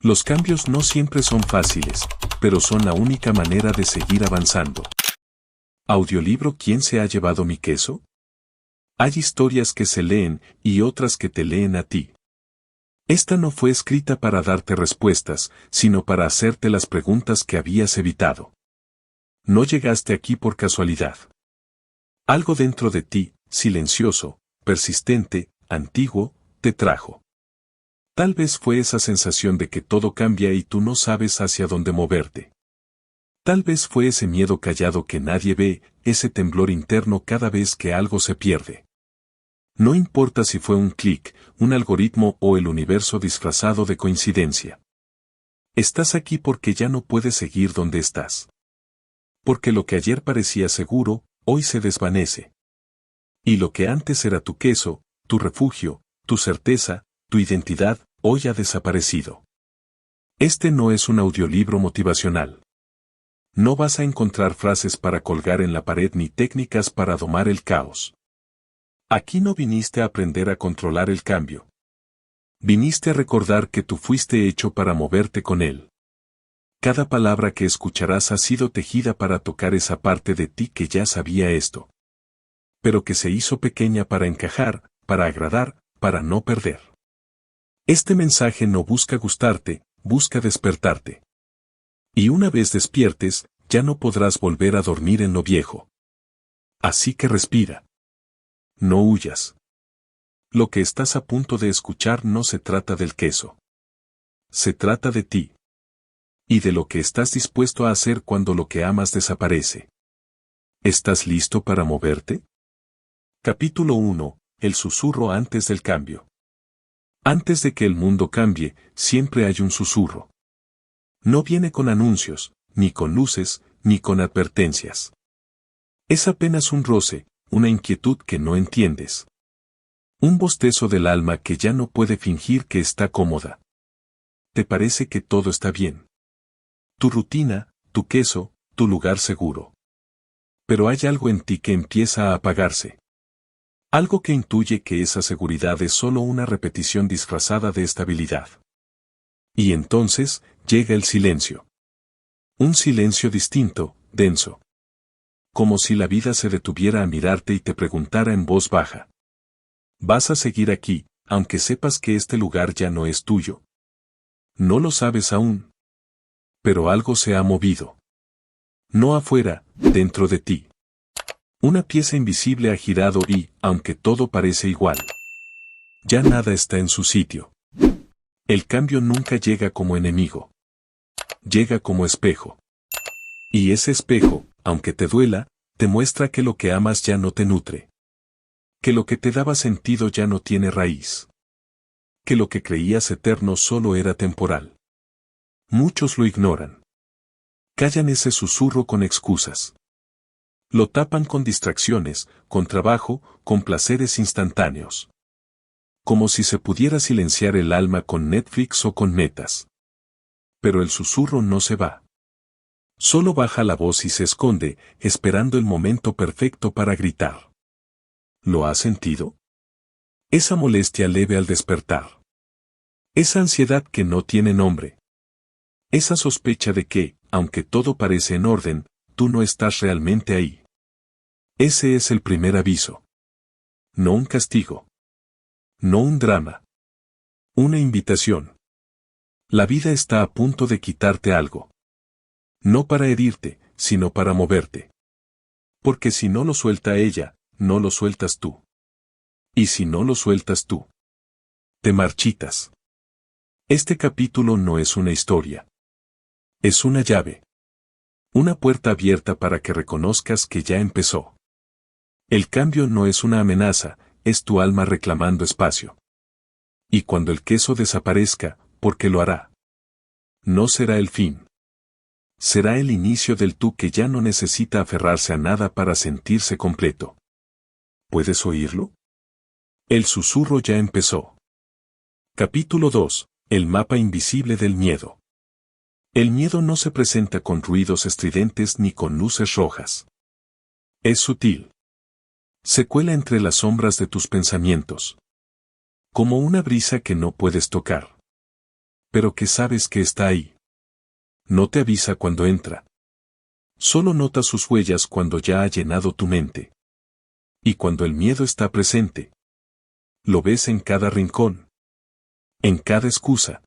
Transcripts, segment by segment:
Los cambios no siempre son fáciles, pero son la única manera de seguir avanzando. Audiolibro ¿Quién se ha llevado mi queso? Hay historias que se leen y otras que te leen a ti. Esta no fue escrita para darte respuestas, sino para hacerte las preguntas que habías evitado. No llegaste aquí por casualidad. Algo dentro de ti, silencioso, persistente, antiguo, te trajo. Tal vez fue esa sensación de que todo cambia y tú no sabes hacia dónde moverte. Tal vez fue ese miedo callado que nadie ve, ese temblor interno cada vez que algo se pierde. No importa si fue un clic, un algoritmo o el universo disfrazado de coincidencia. Estás aquí porque ya no puedes seguir donde estás. Porque lo que ayer parecía seguro, hoy se desvanece. Y lo que antes era tu queso, tu refugio, tu certeza, tu identidad, hoy ha desaparecido. Este no es un audiolibro motivacional. No vas a encontrar frases para colgar en la pared ni técnicas para domar el caos. Aquí no viniste a aprender a controlar el cambio. Viniste a recordar que tú fuiste hecho para moverte con él. Cada palabra que escucharás ha sido tejida para tocar esa parte de ti que ya sabía esto. Pero que se hizo pequeña para encajar, para agradar, para no perder. Este mensaje no busca gustarte, busca despertarte. Y una vez despiertes, ya no podrás volver a dormir en lo viejo. Así que respira. No huyas. Lo que estás a punto de escuchar no se trata del queso. Se trata de ti. Y de lo que estás dispuesto a hacer cuando lo que amas desaparece. ¿Estás listo para moverte? Capítulo 1. El susurro antes del cambio. Antes de que el mundo cambie, siempre hay un susurro. No viene con anuncios, ni con luces, ni con advertencias. Es apenas un roce, una inquietud que no entiendes. Un bostezo del alma que ya no puede fingir que está cómoda. Te parece que todo está bien. Tu rutina, tu queso, tu lugar seguro. Pero hay algo en ti que empieza a apagarse. Algo que intuye que esa seguridad es solo una repetición disfrazada de estabilidad. Y entonces, llega el silencio. Un silencio distinto, denso. Como si la vida se detuviera a mirarte y te preguntara en voz baja. ¿Vas a seguir aquí, aunque sepas que este lugar ya no es tuyo? No lo sabes aún. Pero algo se ha movido. No afuera, dentro de ti. Una pieza invisible ha girado y, aunque todo parece igual, ya nada está en su sitio. El cambio nunca llega como enemigo. Llega como espejo. Y ese espejo, aunque te duela, te muestra que lo que amas ya no te nutre. Que lo que te daba sentido ya no tiene raíz. Que lo que creías eterno solo era temporal. Muchos lo ignoran. Callan ese susurro con excusas. Lo tapan con distracciones, con trabajo, con placeres instantáneos. Como si se pudiera silenciar el alma con Netflix o con metas. Pero el susurro no se va. Solo baja la voz y se esconde, esperando el momento perfecto para gritar. ¿Lo has sentido? Esa molestia leve al despertar. Esa ansiedad que no tiene nombre. Esa sospecha de que, aunque todo parece en orden, tú no estás realmente ahí. Ese es el primer aviso. No un castigo. No un drama. Una invitación. La vida está a punto de quitarte algo. No para herirte, sino para moverte. Porque si no lo suelta ella, no lo sueltas tú. Y si no lo sueltas tú, te marchitas. Este capítulo no es una historia. Es una llave. Una puerta abierta para que reconozcas que ya empezó. El cambio no es una amenaza, es tu alma reclamando espacio. Y cuando el queso desaparezca, porque lo hará. No será el fin. Será el inicio del tú que ya no necesita aferrarse a nada para sentirse completo. ¿Puedes oírlo? El susurro ya empezó. Capítulo 2. El mapa invisible del miedo. El miedo no se presenta con ruidos estridentes ni con luces rojas. Es sutil. Se cuela entre las sombras de tus pensamientos. Como una brisa que no puedes tocar. pero que sabes que está ahí. No te avisa cuando entra. Solo nota sus huellas cuando ya ha llenado tu mente. Y cuando el miedo está presente, lo ves en cada rincón, en cada excusa,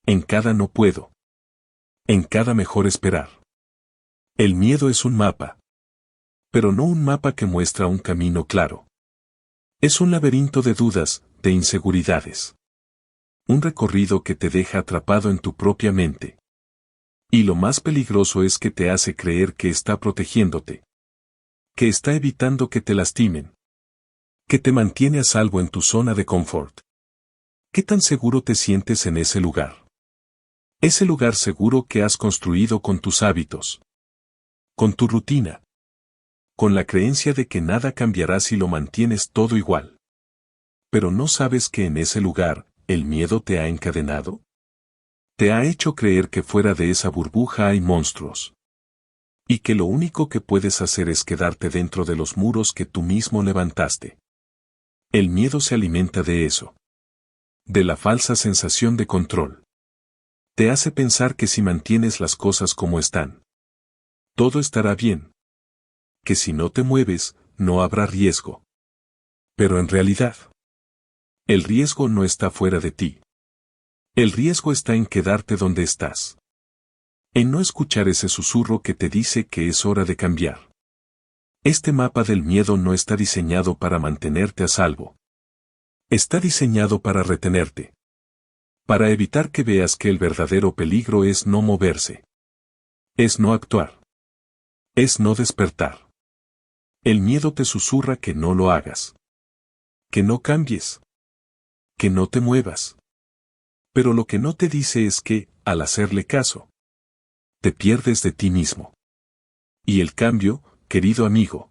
en cada no puedo, en cada mejor esperar. El miedo es un mapa, pero no un mapa que muestra un camino claro. Es un laberinto de dudas, de inseguridades. Un recorrido que te deja atrapado en tu propia mente. Y lo más peligroso es que te hace creer que está protegiéndote. Que está evitando que te lastimen. Que te mantiene a salvo en tu zona de confort. ¿Qué tan seguro te sientes en ese lugar? Ese lugar seguro que has construido con tus hábitos. Con tu rutina. Con la creencia de que nada cambiará si lo mantienes todo igual. Pero no sabes que en ese lugar, el miedo te ha encadenado. Te ha hecho creer que fuera de esa burbuja hay monstruos. Y que lo único que puedes hacer es quedarte dentro de los muros que tú mismo levantaste. El miedo se alimenta de eso. De la falsa sensación de control. Te hace pensar que si mantienes las cosas como están, todo estará bien. Que si no te mueves, no habrá riesgo. Pero en realidad, el riesgo no está fuera de ti. El riesgo está en quedarte donde estás. En no escuchar ese susurro que te dice que es hora de cambiar. Este mapa del miedo no está diseñado para mantenerte a salvo. Está diseñado para retenerte. Para evitar que veas que el verdadero peligro es no moverse. Es no actuar. Es no despertar. El miedo te susurra que no lo hagas. Que no cambies. Que no te muevas. Pero lo que no te dice es que, al hacerle caso, te pierdes de ti mismo. Y el cambio, querido amigo,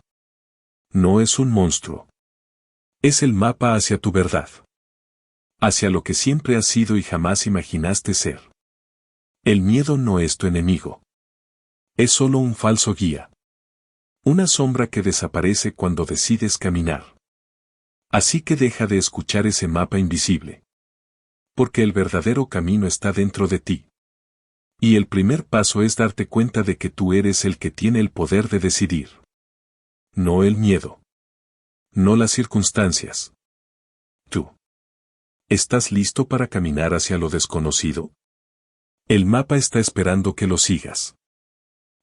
no es un monstruo. Es el mapa hacia tu verdad. Hacia lo que siempre has sido y jamás imaginaste ser. El miedo no es tu enemigo. Es solo un falso guía. Una sombra que desaparece cuando decides caminar. Así que deja de escuchar ese mapa invisible. Porque el verdadero camino está dentro de ti. Y el primer paso es darte cuenta de que tú eres el que tiene el poder de decidir. No el miedo. No las circunstancias. Tú. ¿Estás listo para caminar hacia lo desconocido? El mapa está esperando que lo sigas.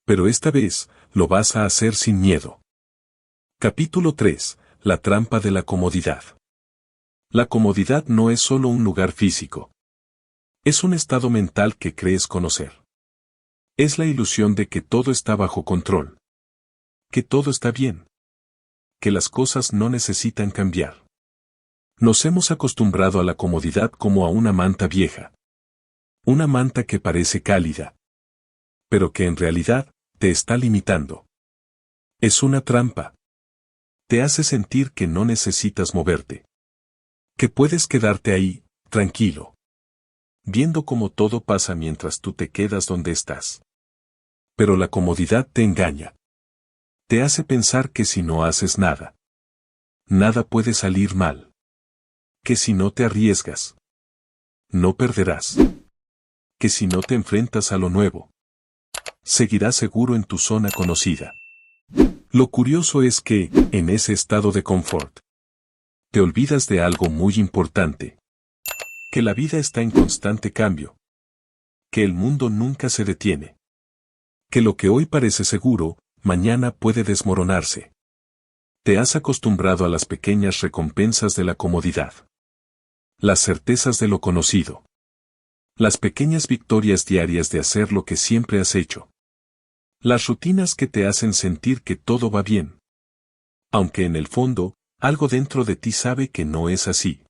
Pero esta vez, lo vas a hacer sin miedo. Capítulo 3. La trampa de la comodidad. La comodidad no es solo un lugar físico. Es un estado mental que crees conocer. Es la ilusión de que todo está bajo control. Que todo está bien. Que las cosas no necesitan cambiar. Nos hemos acostumbrado a la comodidad como a una manta vieja. Una manta que parece cálida. Pero que en realidad, te está limitando. Es una trampa. Te hace sentir que no necesitas moverte. Que puedes quedarte ahí, tranquilo. Viendo cómo todo pasa mientras tú te quedas donde estás. Pero la comodidad te engaña. Te hace pensar que si no haces nada, nada puede salir mal. Que si no te arriesgas, no perderás. Que si no te enfrentas a lo nuevo, seguirás seguro en tu zona conocida. Lo curioso es que, en ese estado de confort, te olvidas de algo muy importante. Que la vida está en constante cambio. Que el mundo nunca se detiene. Que lo que hoy parece seguro, mañana puede desmoronarse. Te has acostumbrado a las pequeñas recompensas de la comodidad. Las certezas de lo conocido. Las pequeñas victorias diarias de hacer lo que siempre has hecho. Las rutinas que te hacen sentir que todo va bien. Aunque en el fondo, algo dentro de ti sabe que no es así.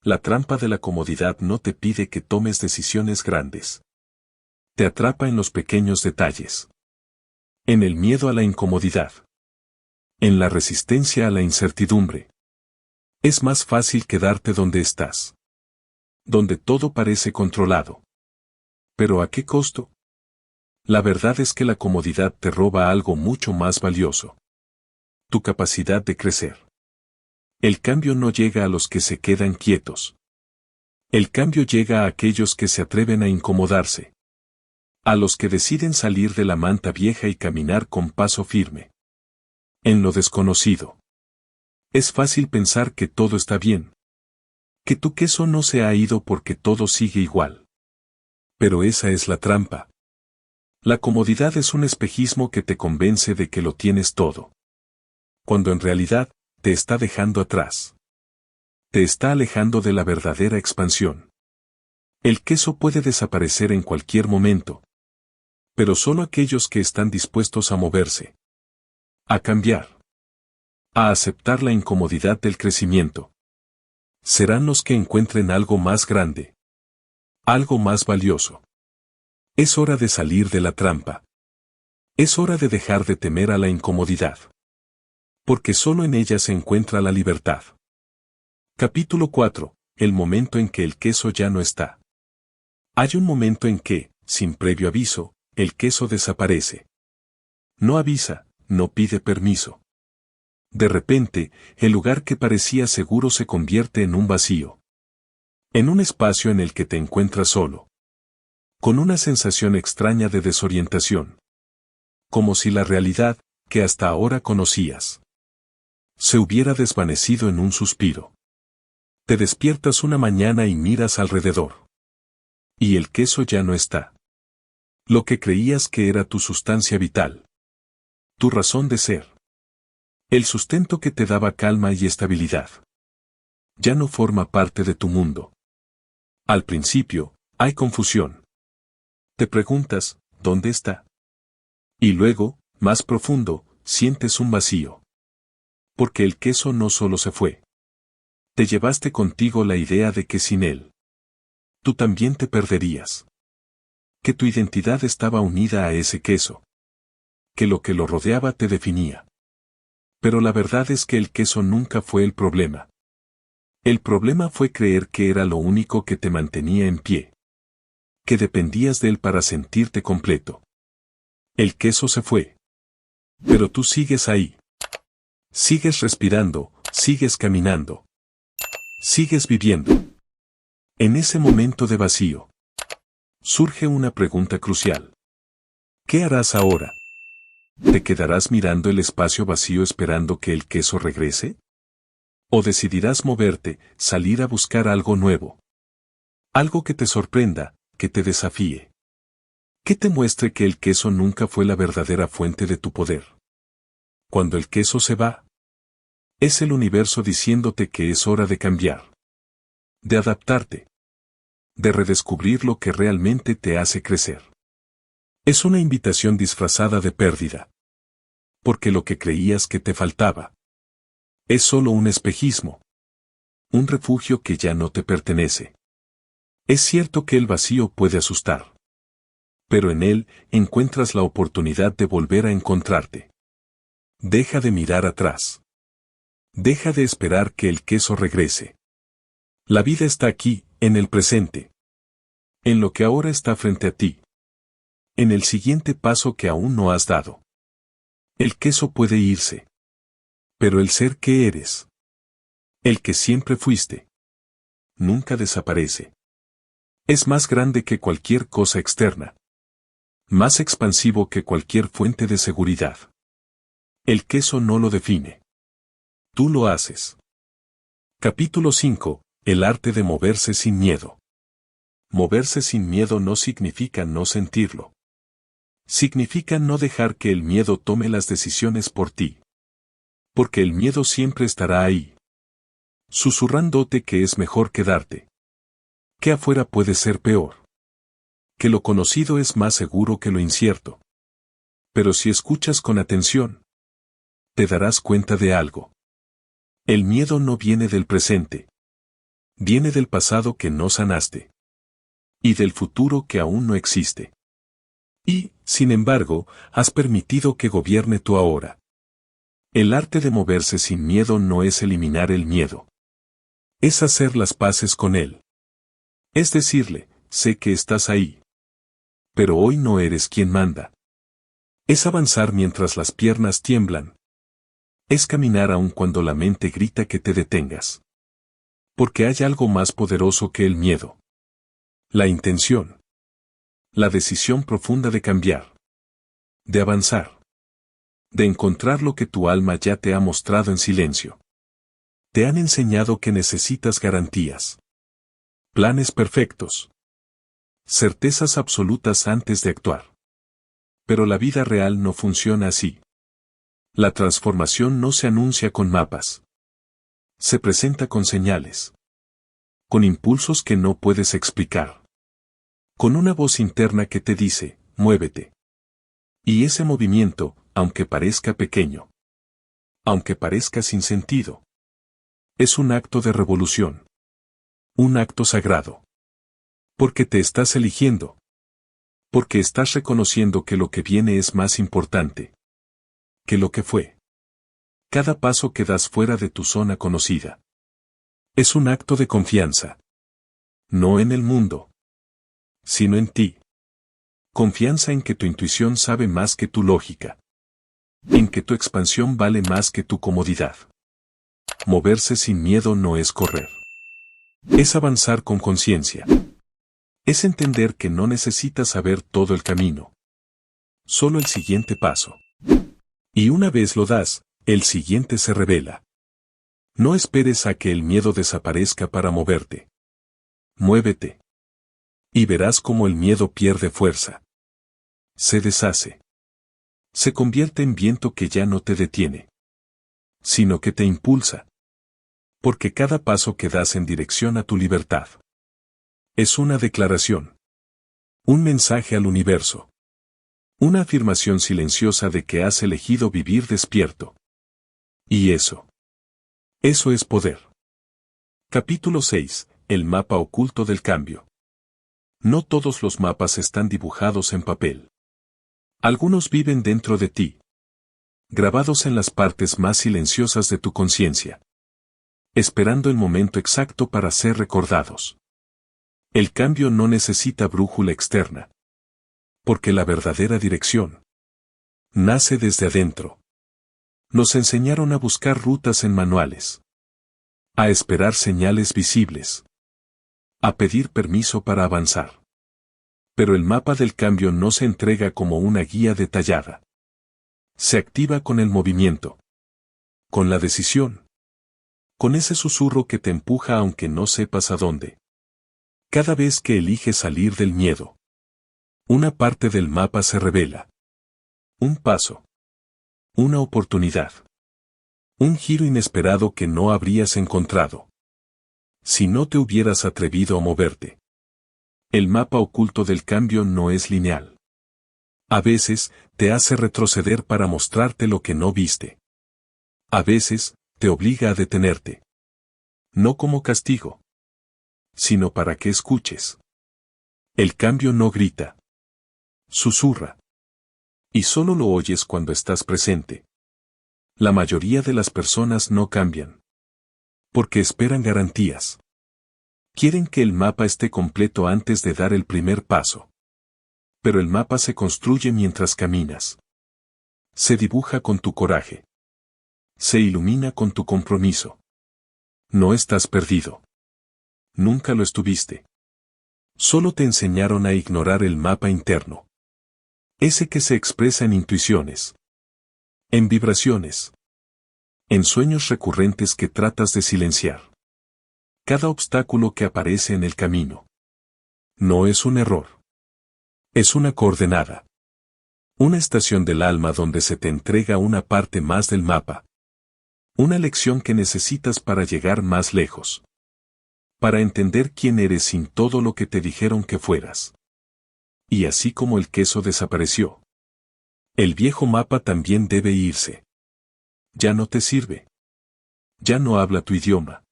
La trampa de la comodidad no te pide que tomes decisiones grandes. Te atrapa en los pequeños detalles. En el miedo a la incomodidad. En la resistencia a la incertidumbre. Es más fácil quedarte donde estás. Donde todo parece controlado. ¿Pero a qué costo? La verdad es que la comodidad te roba algo mucho más valioso. Tu capacidad de crecer. El cambio no llega a los que se quedan quietos. El cambio llega a aquellos que se atreven a incomodarse. A los que deciden salir de la manta vieja y caminar con paso firme. En lo desconocido. Es fácil pensar que todo está bien. Que tu queso no se ha ido porque todo sigue igual. Pero esa es la trampa. La comodidad es un espejismo que te convence de que lo tienes todo. Cuando en realidad, te está dejando atrás. Te está alejando de la verdadera expansión. El queso puede desaparecer en cualquier momento. Pero solo aquellos que están dispuestos a moverse. A cambiar. A aceptar la incomodidad del crecimiento. Serán los que encuentren algo más grande. Algo más valioso. Es hora de salir de la trampa. Es hora de dejar de temer a la incomodidad. Porque solo en ella se encuentra la libertad. Capítulo 4. El momento en que el queso ya no está. Hay un momento en que, sin previo aviso, el queso desaparece. No avisa, no pide permiso. De repente, el lugar que parecía seguro se convierte en un vacío. En un espacio en el que te encuentras solo. Con una sensación extraña de desorientación. Como si la realidad, que hasta ahora conocías, se hubiera desvanecido en un suspiro. Te despiertas una mañana y miras alrededor. Y el queso ya no está. Lo que creías que era tu sustancia vital. Tu razón de ser. El sustento que te daba calma y estabilidad. Ya no forma parte de tu mundo. Al principio, hay confusión. Te preguntas, ¿dónde está? Y luego, más profundo, sientes un vacío. Porque el queso no solo se fue. Te llevaste contigo la idea de que sin él, tú también te perderías. Que tu identidad estaba unida a ese queso. Que lo rodeaba te definía. Pero la verdad es que el queso nunca fue el problema. El problema fue creer que era lo único que te mantenía en pie. Que dependías de él para sentirte completo. El queso se fue. Pero tú sigues ahí. Sigues respirando, sigues caminando. Sigues viviendo. En ese momento de vacío, surge una pregunta crucial. ¿Qué harás ahora? ¿Te quedarás mirando el espacio vacío esperando que el queso regrese? ¿O decidirás moverte, salir a buscar algo nuevo? Algo que te sorprenda, que te desafíe. Que te muestre que el queso nunca fue la verdadera fuente de tu poder. Cuando el queso se va, es el universo diciéndote que es hora de cambiar. De adaptarte. De redescubrir lo que realmente te hace crecer. Es una invitación disfrazada de pérdida. Porque lo que creías que te faltaba es solo un espejismo. Un refugio que ya no te pertenece. Es cierto que el vacío puede asustar. Pero en él encuentras la oportunidad de volver a encontrarte. Deja de mirar atrás. Deja de esperar que el queso regrese. La vida está aquí, en el presente. En lo que ahora está frente a ti. En el siguiente paso que aún no has dado. El queso puede irse. Pero el ser que eres. El que siempre fuiste. Nunca desaparece. Es más grande que cualquier cosa externa. Más expansivo que cualquier fuente de seguridad. El queso no lo define. Tú lo haces. Capítulo 5. El arte de moverse sin miedo. Moverse sin miedo no significa no sentirlo. Significa no dejar que el miedo tome las decisiones por ti. Porque el miedo siempre estará ahí. Susurrándote que es mejor quedarte. Que afuera puede ser peor. Que lo conocido es más seguro que lo incierto. Pero si escuchas con atención, te darás cuenta de algo. El miedo no viene del presente. Viene del pasado que no sanaste. Y del futuro que aún no existe. Y, sin embargo, has permitido que gobierne tu ahora. El arte de moverse sin miedo no es eliminar el miedo. Es hacer las paces con él. Es decirle, sé que estás ahí. Pero hoy no eres quien manda. Es avanzar mientras las piernas tiemblan. Es caminar aun cuando la mente grita que te detengas. Porque hay algo más poderoso que el miedo. La intención. La decisión profunda de cambiar. De avanzar. De encontrar lo que tu alma ya te ha mostrado en silencio. Te han enseñado que necesitas garantías. Planes perfectos. Certezas absolutas antes de actuar. Pero la vida real no funciona así. La transformación no se anuncia con mapas. Se presenta con señales. Con impulsos que no puedes explicar. Con una voz interna que te dice, muévete. Y ese movimiento, aunque parezca pequeño, aunque parezca sin sentido, es un acto de revolución. Un acto sagrado. Porque te estás eligiendo. Porque estás reconociendo que lo que viene es más importante que lo que fue. Cada paso que das fuera de tu zona conocida es un acto de confianza. No en el mundo, sino en ti. Confianza en que tu intuición sabe más que tu lógica. En que tu expansión vale más que tu comodidad. Moverse sin miedo no es correr. Es avanzar con conciencia. Es entender que no necesitas saber todo el camino. Solo el siguiente paso. Y una vez lo das, el siguiente se revela. No esperes a que el miedo desaparezca para moverte. Muévete. Y verás cómo el miedo pierde fuerza. Se deshace. Se convierte en viento que ya no te detiene, sino que te impulsa. Porque cada paso que das en dirección a tu libertad es una declaración. Un mensaje al universo. Una afirmación silenciosa de que has elegido vivir despierto. Y eso es poder. Capítulo 6. El mapa oculto del cambio. No todos los mapas están dibujados en papel. Algunos viven dentro de ti. Grabados en las partes más silenciosas de tu conciencia. Esperando el momento exacto para ser recordados. El cambio no necesita brújula externa. Porque la verdadera dirección nace desde adentro. Nos enseñaron a buscar rutas en manuales. A esperar señales visibles. A pedir permiso para avanzar. Pero el mapa del cambio no se entrega como una guía detallada. Se activa con el movimiento. Con la decisión. Con ese susurro que te empuja aunque no sepas a dónde. Cada vez que eliges salir del miedo. Una parte del mapa se revela. Un paso. Una oportunidad. Un giro inesperado que no habrías encontrado si no te hubieras atrevido a moverte. El mapa oculto del cambio no es lineal. A veces, te hace retroceder para mostrarte lo que no viste. A veces, te obliga a detenerte. No como castigo, sino para que escuches. El cambio no grita. Susurra. Y solo lo oyes cuando estás presente. La mayoría de las personas no cambian. Porque esperan garantías. Quieren que el mapa esté completo antes de dar el primer paso. Pero el mapa se construye mientras caminas. Se dibuja con tu coraje. Se ilumina con tu compromiso. No estás perdido. Nunca lo estuviste. Solo te enseñaron a ignorar el mapa interno. Ese que se expresa en intuiciones. En vibraciones. En sueños recurrentes que tratas de silenciar. Cada obstáculo que aparece en el camino. No es un error. Es una coordenada. Una estación del alma donde se te entrega una parte más del mapa. Una lección que necesitas para llegar más lejos. Para entender quién eres sin todo lo que te dijeron que fueras. Y así como el queso desapareció. El viejo mapa también debe irse. Ya no te sirve. Ya no habla tu idioma.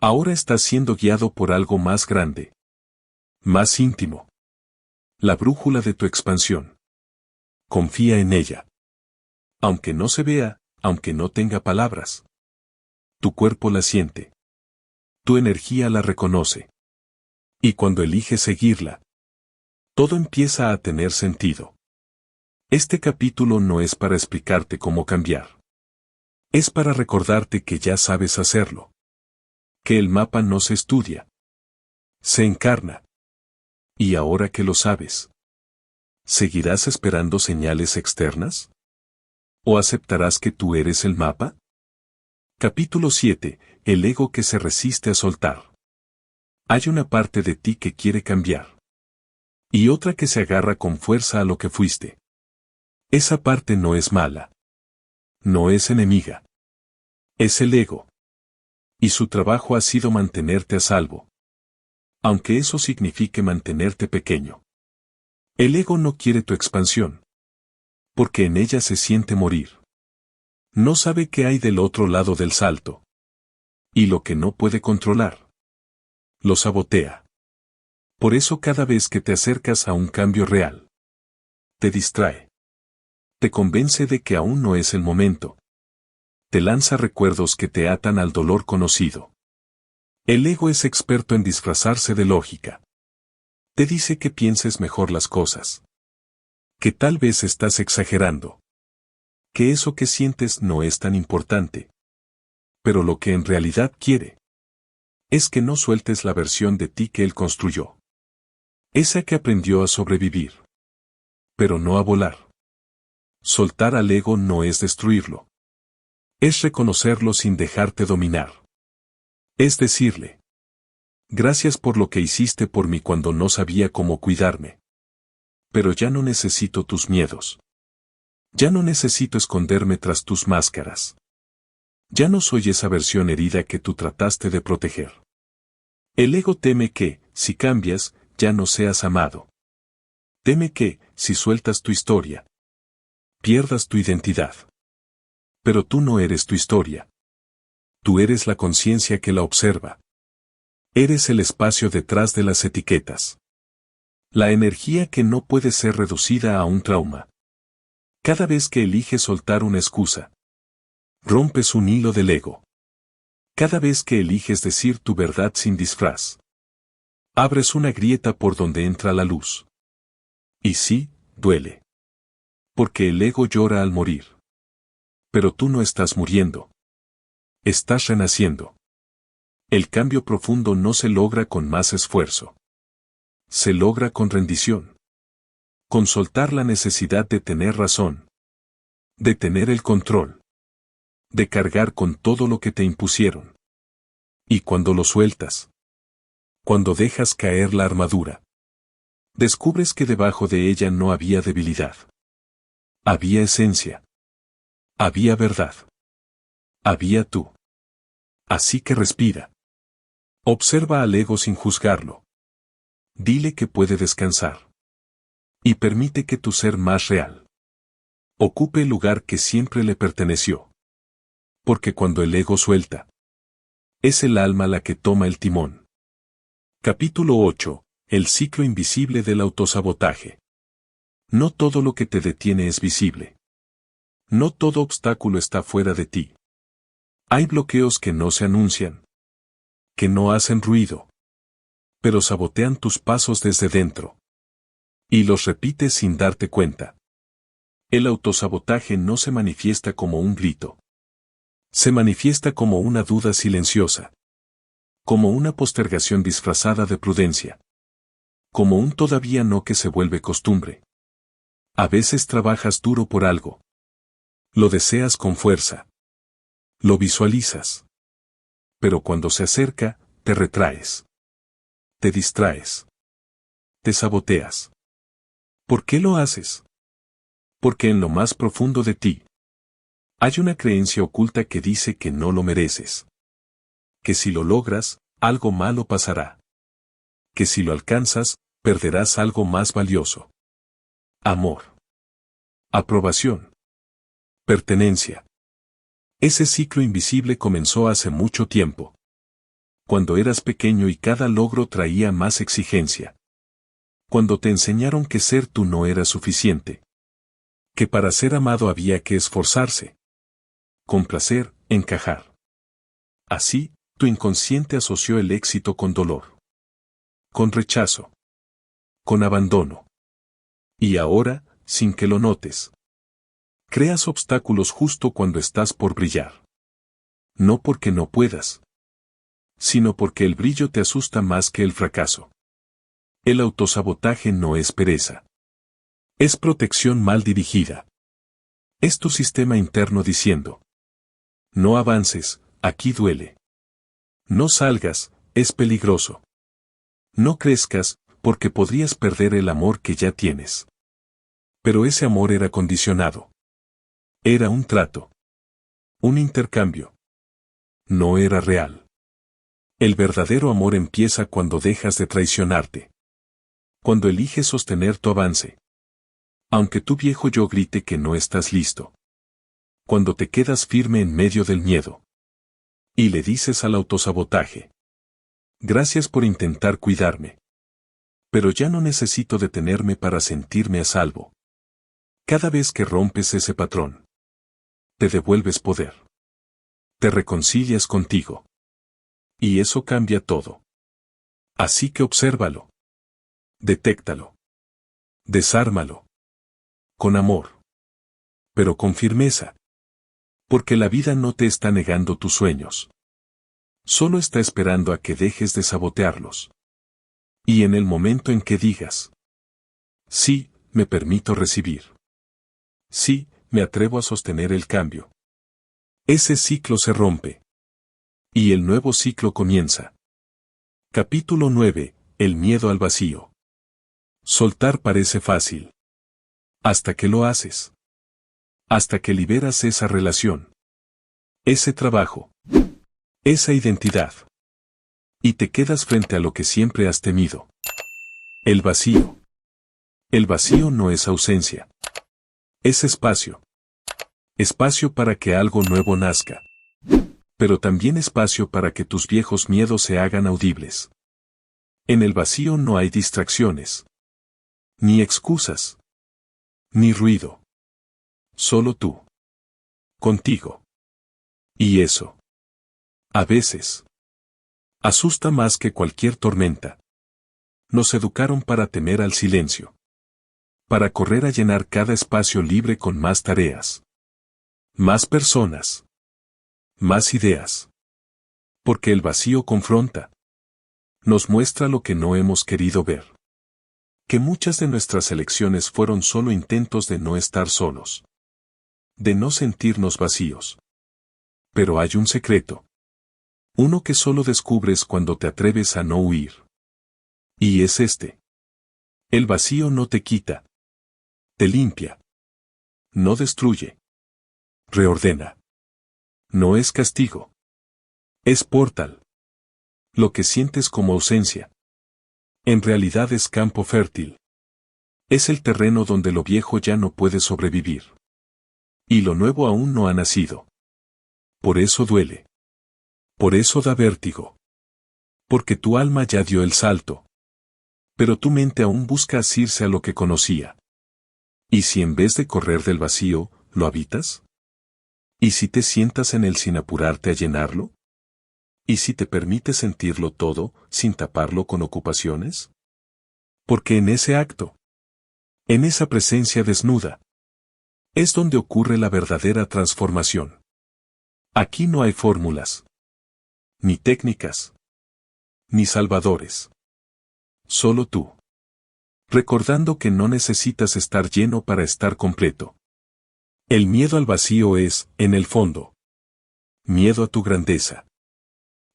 Ahora estás siendo guiado por algo más grande. Más íntimo. La brújula de tu expansión. Confía en ella. Aunque no se vea, aunque no tenga palabras. Tu cuerpo la siente. Tu energía la reconoce. Y cuando eliges seguirla, todo empieza a tener sentido. Este capítulo no es para explicarte cómo cambiar. Es para recordarte que ya sabes hacerlo. Que el mapa no se estudia. Se encarna. Y ahora que lo sabes, ¿seguirás esperando señales externas? ¿O aceptarás que tú eres el mapa? Capítulo 7. El ego que se resiste a soltar. Hay una parte de ti que quiere cambiar. Y otra que se agarra con fuerza a lo que fuiste. Esa parte no es mala. No es enemiga. Es el ego. Y su trabajo ha sido mantenerte a salvo. Aunque eso signifique mantenerte pequeño. El ego no quiere tu expansión. Porque en ella se siente morir. No sabe qué hay del otro lado del salto. Y lo que no puede controlar. Lo sabotea. Por eso cada vez que te acercas a un cambio real, te distrae. Te convence de que aún no es el momento. Te lanza recuerdos que te atan al dolor conocido. El ego es experto en disfrazarse de lógica. Te dice que pienses mejor las cosas. Que tal vez estás exagerando. Que eso que sientes no es tan importante. Pero lo que en realidad quiere es que no sueltes la versión de ti que él construyó. Esa que aprendió a sobrevivir. Pero no a volar. Soltar al ego no es destruirlo. Es reconocerlo sin dejarte dominar. Es decirle: gracias por lo que hiciste por mí cuando no sabía cómo cuidarme. Pero ya no necesito tus miedos. Ya no necesito esconderme tras tus máscaras. Ya no soy esa versión herida que tú trataste de proteger. El ego teme que, si cambias, ya no seas amado. Teme que, si sueltas tu historia, pierdas tu identidad. Pero tú no eres tu historia. Tú eres la conciencia que la observa. Eres el espacio detrás de las etiquetas. La energía que no puede ser reducida a un trauma. Cada vez que eliges soltar una excusa, rompes un hilo del ego. Cada vez que eliges decir tu verdad sin disfraz, abres una grieta por donde entra la luz. Y sí, duele. Porque el ego llora al morir. Pero tú no estás muriendo. Estás renaciendo. El cambio profundo no se logra con más esfuerzo. Se logra con rendición. Con soltar la necesidad de tener razón. De tener el control. De cargar con todo lo que te impusieron. Y cuando lo sueltas, cuando dejas caer la armadura, descubres que debajo de ella no había debilidad. Había esencia. Había verdad. Había tú. Así que respira. Observa al ego sin juzgarlo. Dile que puede descansar. Y permite que tu ser más real ocupe el lugar que siempre le perteneció. Porque cuando el ego suelta, es el alma la que toma el timón. Capítulo 8. El ciclo invisible del autosabotaje. No todo lo que te detiene es visible. No todo obstáculo está fuera de ti. Hay bloqueos que no se anuncian. Que no hacen ruido. Pero sabotean tus pasos desde dentro. Y los repites sin darte cuenta. El autosabotaje no se manifiesta como un grito. Se manifiesta como una duda silenciosa. Como una postergación disfrazada de prudencia. Como un todavía no que se vuelve costumbre. A veces trabajas duro por algo. Lo deseas con fuerza. Lo visualizas. Pero cuando se acerca, te retraes. Te distraes. Te saboteas. ¿Por qué lo haces? Porque en lo más profundo de ti hay una creencia oculta que dice que no lo mereces. Que si lo logras, algo malo pasará. Que si lo alcanzas, perderás algo más valioso. Amor. Aprobación. Pertenencia. Ese ciclo invisible comenzó hace mucho tiempo. Cuando eras pequeño y cada logro traía más exigencia. Cuando te enseñaron que ser tú no era suficiente. Que para ser amado había que esforzarse. Complacer, encajar. Así, tu inconsciente asoció el éxito con dolor. Con rechazo. Con abandono. Y ahora, sin que lo notes, creas obstáculos justo cuando estás por brillar. No porque no puedas, sino porque el brillo te asusta más que el fracaso. El autosabotaje no es pereza. Es protección mal dirigida. Es tu sistema interno diciendo: no avances, aquí duele. No salgas, es peligroso. No crezcas, porque podrías perder el amor que ya tienes. Pero ese amor era condicionado. Era un trato. Un intercambio. No era real. El verdadero amor empieza cuando dejas de traicionarte. Cuando eliges sostener tu avance. Aunque tu viejo yo grite que no estás listo. Cuando te quedas firme en medio del miedo. Y le dices al autosabotaje: gracias por intentar cuidarme. Pero ya no necesito detenerme para sentirme a salvo. Cada vez que rompes ese patrón, te devuelves poder. Te reconcilias contigo. Y eso cambia todo. Así que obsérvalo. Detéctalo. Desármalo. Con amor. Pero con firmeza. Porque la vida no te está negando tus sueños. Solo está esperando a que dejes de sabotearlos. Y en el momento en que digas: sí, me permito recibir. Sí, me atrevo a sostener el cambio. Ese ciclo se rompe. Y el nuevo ciclo comienza. Capítulo 9. El miedo al vacío. Soltar parece fácil. Hasta que lo haces. Hasta que liberas esa relación. Ese trabajo. Esa identidad. Y te quedas frente a lo que siempre has temido. El vacío. El vacío no es ausencia. Es espacio. Espacio para que algo nuevo nazca. Pero también espacio para que tus viejos miedos se hagan audibles. En el vacío no hay distracciones. Ni excusas. Ni ruido. Solo tú. Contigo. Y eso. A veces. Asusta más que cualquier tormenta. Nos educaron para temer al silencio. Para correr a llenar cada espacio libre con más tareas. Más personas. Más ideas. Porque el vacío confronta. Nos muestra lo que no hemos querido ver. Que muchas de nuestras elecciones fueron solo intentos de no estar solos. De no sentirnos vacíos. Pero hay un secreto. Uno que solo descubres cuando te atreves a no huir. Y es este. El vacío no te quita. Te limpia. No destruye. Reordena. No es castigo. Es portal. Lo que sientes como ausencia. En realidad es campo fértil. Es el terreno donde lo viejo ya no puede sobrevivir. Y lo nuevo aún no ha nacido. Por eso duele. Por eso da vértigo. Porque tu alma ya dio el salto. Pero tu mente aún busca asirse a lo que conocía. ¿Y si en vez de correr del vacío, lo habitas? ¿Y si te sientas en él sin apurarte a llenarlo? ¿Y si te permites sentirlo todo, sin taparlo con ocupaciones? Porque en ese acto, en esa presencia desnuda, es donde ocurre la verdadera transformación. Aquí no hay fórmulas, ni técnicas, ni salvadores. Solo tú. Recordando que no necesitas estar lleno para estar completo. El miedo al vacío es, en el fondo, miedo a tu grandeza.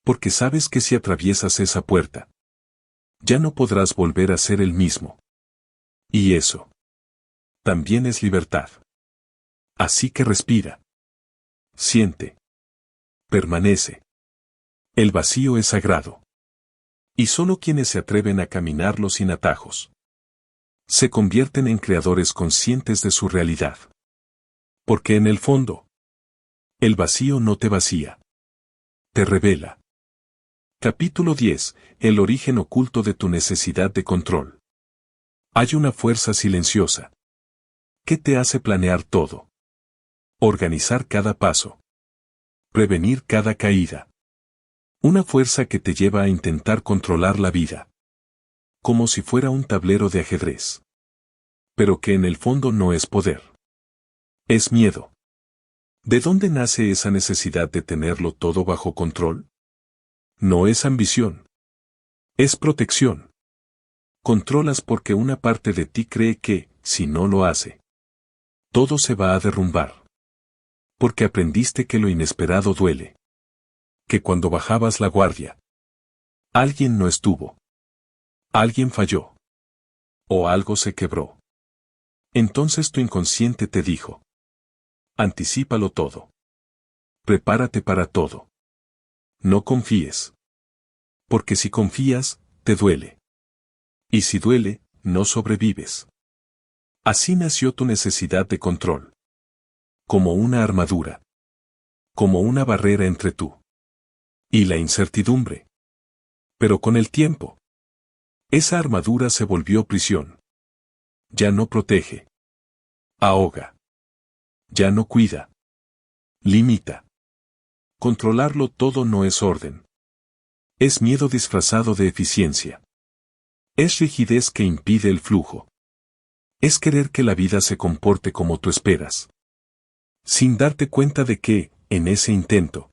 Porque sabes que si atraviesas esa puerta, ya no podrás volver a ser el mismo. Y eso también es libertad. Así que respira. Siente. Permanece. El vacío es sagrado. Y solo quienes se atreven a caminarlo sin atajos se convierten en creadores conscientes de su realidad. Porque en el fondo, el vacío no te vacía. Te revela. Capítulo 10. El origen oculto de tu necesidad de control. Hay una fuerza silenciosa. ¿Qué te hace planear todo? Organizar cada paso. Prevenir cada caída. Una fuerza que te lleva a intentar controlar la vida. Como si fuera un tablero de ajedrez. Pero que en el fondo no es poder. Es miedo. ¿De dónde nace esa necesidad de tenerlo todo bajo control? No es ambición. Es protección. Controlas porque una parte de ti cree que, si no lo hace, todo se va a derrumbar. Porque aprendiste que lo inesperado duele. Que cuando bajabas la guardia, alguien no estuvo. Alguien falló. O algo se quebró. Entonces tu inconsciente te dijo: anticípalo todo. Prepárate para todo. No confíes. Porque si confías, te duele. Y si duele, no sobrevives. Así nació tu necesidad de control. Como una armadura. Como una barrera entre tú y la incertidumbre. Pero con el tiempo, esa armadura se volvió prisión. Ya no protege. Ahoga. Ya no cuida. Limita. Controlarlo todo no es orden. Es miedo disfrazado de eficiencia. Es rigidez que impide el flujo. Es querer que la vida se comporte como tú esperas. Sin darte cuenta de que, en ese intento,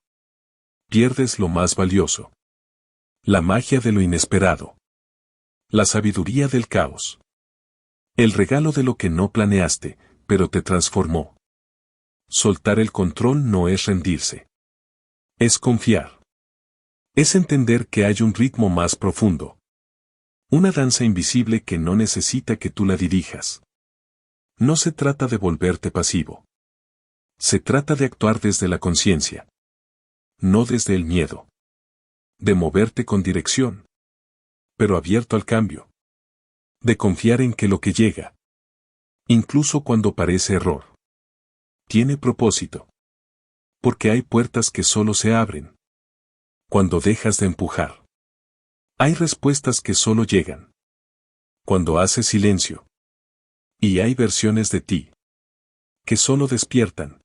pierdes lo más valioso. La magia de lo inesperado. La sabiduría del caos. El regalo de lo que no planeaste, pero te transformó. Soltar el control no es rendirse. Es confiar. Es entender que hay un ritmo más profundo. Una danza invisible que no necesita que tú la dirijas. No se trata de volverte pasivo. Se trata de actuar desde la conciencia. No desde el miedo. De moverte con dirección. Pero abierto al cambio. De confiar en que lo que llega, incluso cuando parece error, tiene propósito. Porque hay puertas que solo se abren cuando dejas de empujar. Hay respuestas que solo llegan cuando haces silencio. Y hay versiones de ti que solo despiertan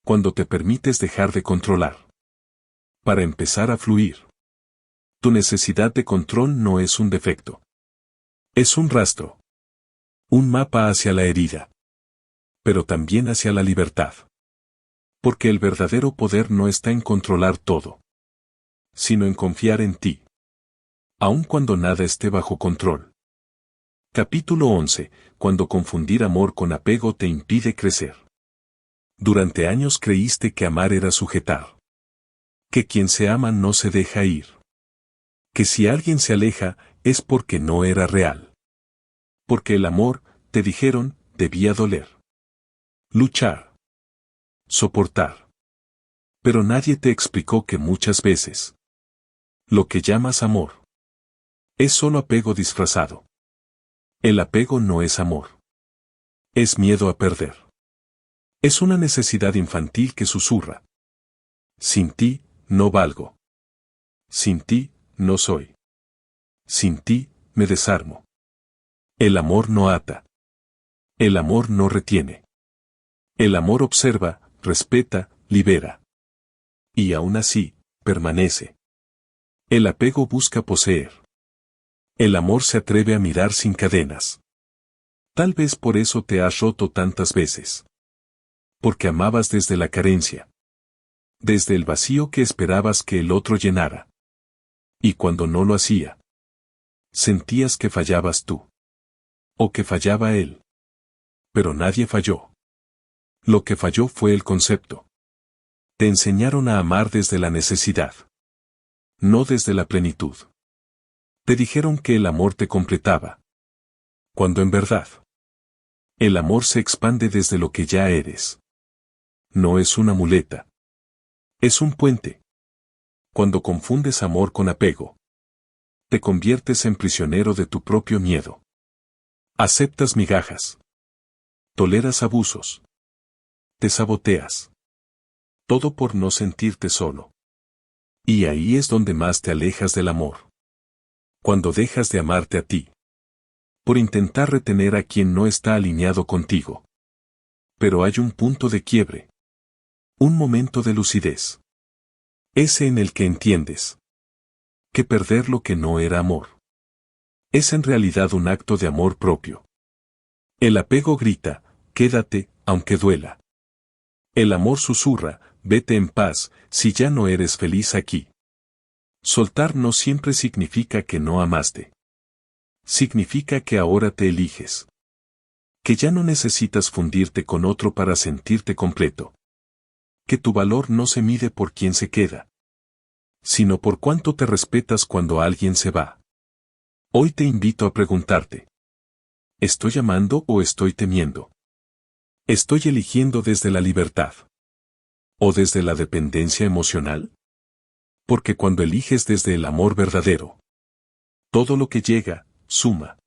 cuando te permites dejar de controlar para empezar a fluir. Tu necesidad de control no es un defecto. Es un rastro. Un mapa hacia la herida. Pero también hacia la libertad. Porque el verdadero poder no está en controlar todo, sino en confiar en ti. Aun cuando nada esté bajo control. Capítulo 11. Cuando confundir amor con apego te impide crecer. Durante años creíste que amar era sujetar. Que quien se ama no se deja ir. Que si alguien se aleja, es porque no era real. Porque el amor, te dijeron, debía doler. Luchar. Soportar. Pero nadie te explicó que muchas veces lo que llamas amor es solo apego disfrazado. El apego no es amor. Es miedo a perder. Es una necesidad infantil que susurra. Sin ti, no valgo. Sin ti, no soy. Sin ti, me desarmo. El amor no ata. El amor no retiene. El amor observa, respeta, libera. Y aún así, permanece. El apego busca poseer. El amor se atreve a mirar sin cadenas. Tal vez por eso te has roto tantas veces. Porque amabas desde la carencia. Desde el vacío que esperabas que el otro llenara. Y cuando no lo hacía, sentías que fallabas tú. O que fallaba él. Pero nadie falló. Lo que falló fue el concepto. Te enseñaron a amar desde la necesidad. No desde la plenitud. Te dijeron que el amor te completaba. Cuando en verdad, el amor se expande desde lo que ya eres. No es una muleta. Es un puente. Cuando confundes amor con apego, te conviertes en prisionero de tu propio miedo. Aceptas migajas. Toleras abusos. Te saboteas. Todo por no sentirte solo. Y ahí es donde más te alejas del amor. Cuando dejas de amarte a ti. Por intentar retener a quien no está alineado contigo. Pero hay un punto de quiebre. Un momento de lucidez. Ese en el que entiendes que perder lo que no era amor es en realidad un acto de amor propio. El apego grita, quédate, aunque duela. El amor susurra, vete en paz, si ya no eres feliz aquí. Soltar no siempre significa que no amaste. Significa que ahora te eliges. Que ya no necesitas fundirte con otro para sentirte completo. Que tu valor no se mide por quién se queda, sino por cuánto te respetas cuando alguien se va. Hoy te invito a preguntarte: ¿estoy amando o estoy temiendo? ¿Estoy eligiendo desde la libertad o desde la dependencia emocional? Porque cuando eliges desde el amor verdadero, todo lo que llega, suma.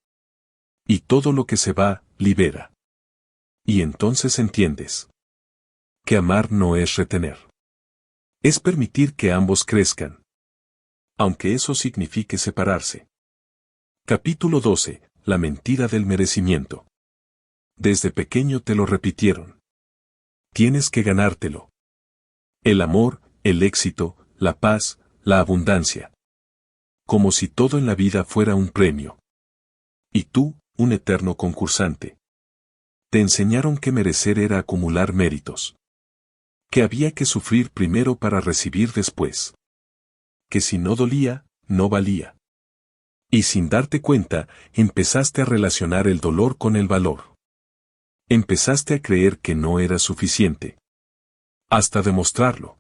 Y todo lo que se va, libera. Y entonces entiendes que amar no es retener. Es permitir que ambos crezcan, aunque eso signifique separarse. Capítulo 12. La mentira del merecimiento. Desde pequeño te lo repitieron. Tienes que ganártelo. El amor, el éxito, la paz, la abundancia. Como si todo en la vida fuera un premio. Y tú, un eterno concursante. Te enseñaron que merecer era acumular méritos. Que había que sufrir primero para recibir después. Que si no dolía, no valía. Y sin darte cuenta, empezaste a relacionar el dolor con el valor. Empezaste a creer que no era suficiente. Hasta demostrarlo.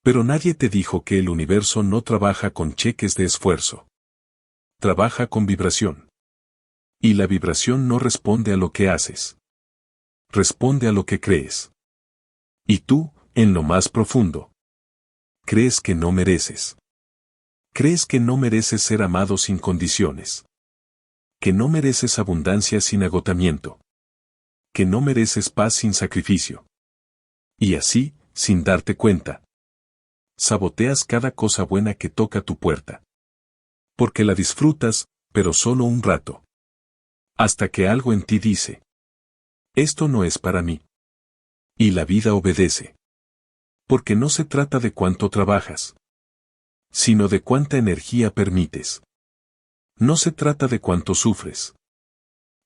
Pero nadie te dijo que el universo no trabaja con cheques de esfuerzo. Trabaja con vibración. Y la vibración no responde a lo que haces. Responde a lo que crees. Y tú, en lo más profundo, crees que no mereces. Crees que no mereces ser amado sin condiciones. Que no mereces abundancia sin agotamiento. Que no mereces paz sin sacrificio. Y así, sin darte cuenta, saboteas cada cosa buena que toca tu puerta. Porque la disfrutas, pero solo un rato. Hasta que algo en ti dice: esto no es para mí. Y la vida obedece. Porque no se trata de cuánto trabajas, sino de cuánta energía permites. No se trata de cuánto sufres,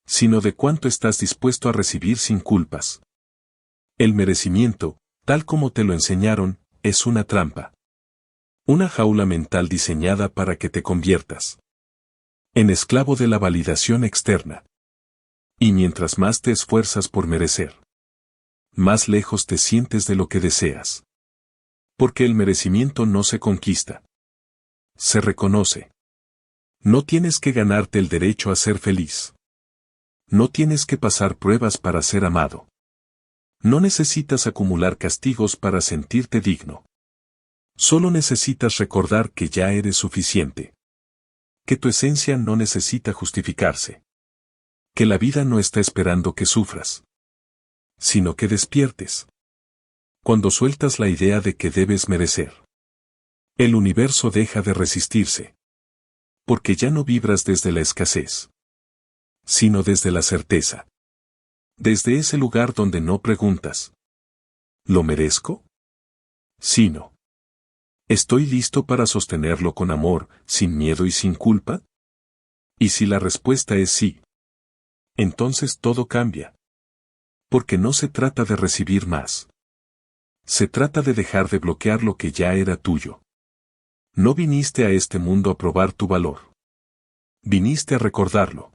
sino de cuánto estás dispuesto a recibir sin culpas. El merecimiento, tal como te lo enseñaron, es una trampa. Una jaula mental diseñada para que te conviertas en esclavo de la validación externa. Y mientras más te esfuerzas por merecer, más lejos te sientes de lo que deseas. Porque el merecimiento no se conquista. Se reconoce. No tienes que ganarte el derecho a ser feliz. No tienes que pasar pruebas para ser amado. No necesitas acumular castigos para sentirte digno. Solo necesitas recordar que ya eres suficiente. Que tu esencia no necesita justificarse. Que la vida no está esperando que sufras, sino que despiertes. Cuando sueltas la idea de que debes merecer, el universo deja de resistirse. Porque ya no vibras desde la escasez, sino desde la certeza. Desde ese lugar donde no preguntas: ¿lo merezco? Sino: ¿estoy listo para sostenerlo con amor, sin miedo y sin culpa? Y si la respuesta es sí, entonces todo cambia. Porque no se trata de recibir más. Se trata de dejar de bloquear lo que ya era tuyo. No viniste a este mundo a probar tu valor. Viniste a recordarlo.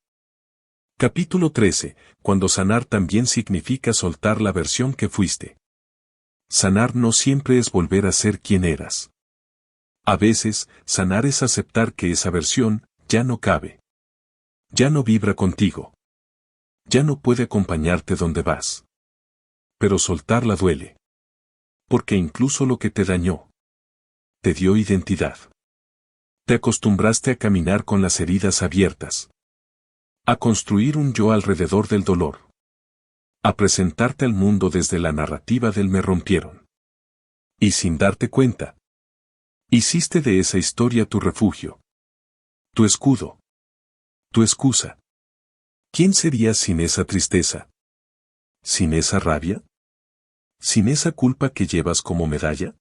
Capítulo 13. Cuando sanar también significa soltar la versión que fuiste. Sanar no siempre es volver a ser quien eras. A veces, sanar es aceptar que esa versión ya no cabe. Ya no vibra contigo. Ya no puede acompañarte donde vas. Pero soltarla duele. Porque incluso lo que te dañó te dio identidad. Te acostumbraste a caminar con las heridas abiertas. A construir un yo alrededor del dolor. A presentarte al mundo desde la narrativa del me rompieron. Y sin darte cuenta, hiciste de esa historia tu refugio. Tu escudo. Tu excusa. ¿Quién serías sin esa tristeza? ¿Sin esa rabia? ¿Sin esa culpa que llevas como medalla?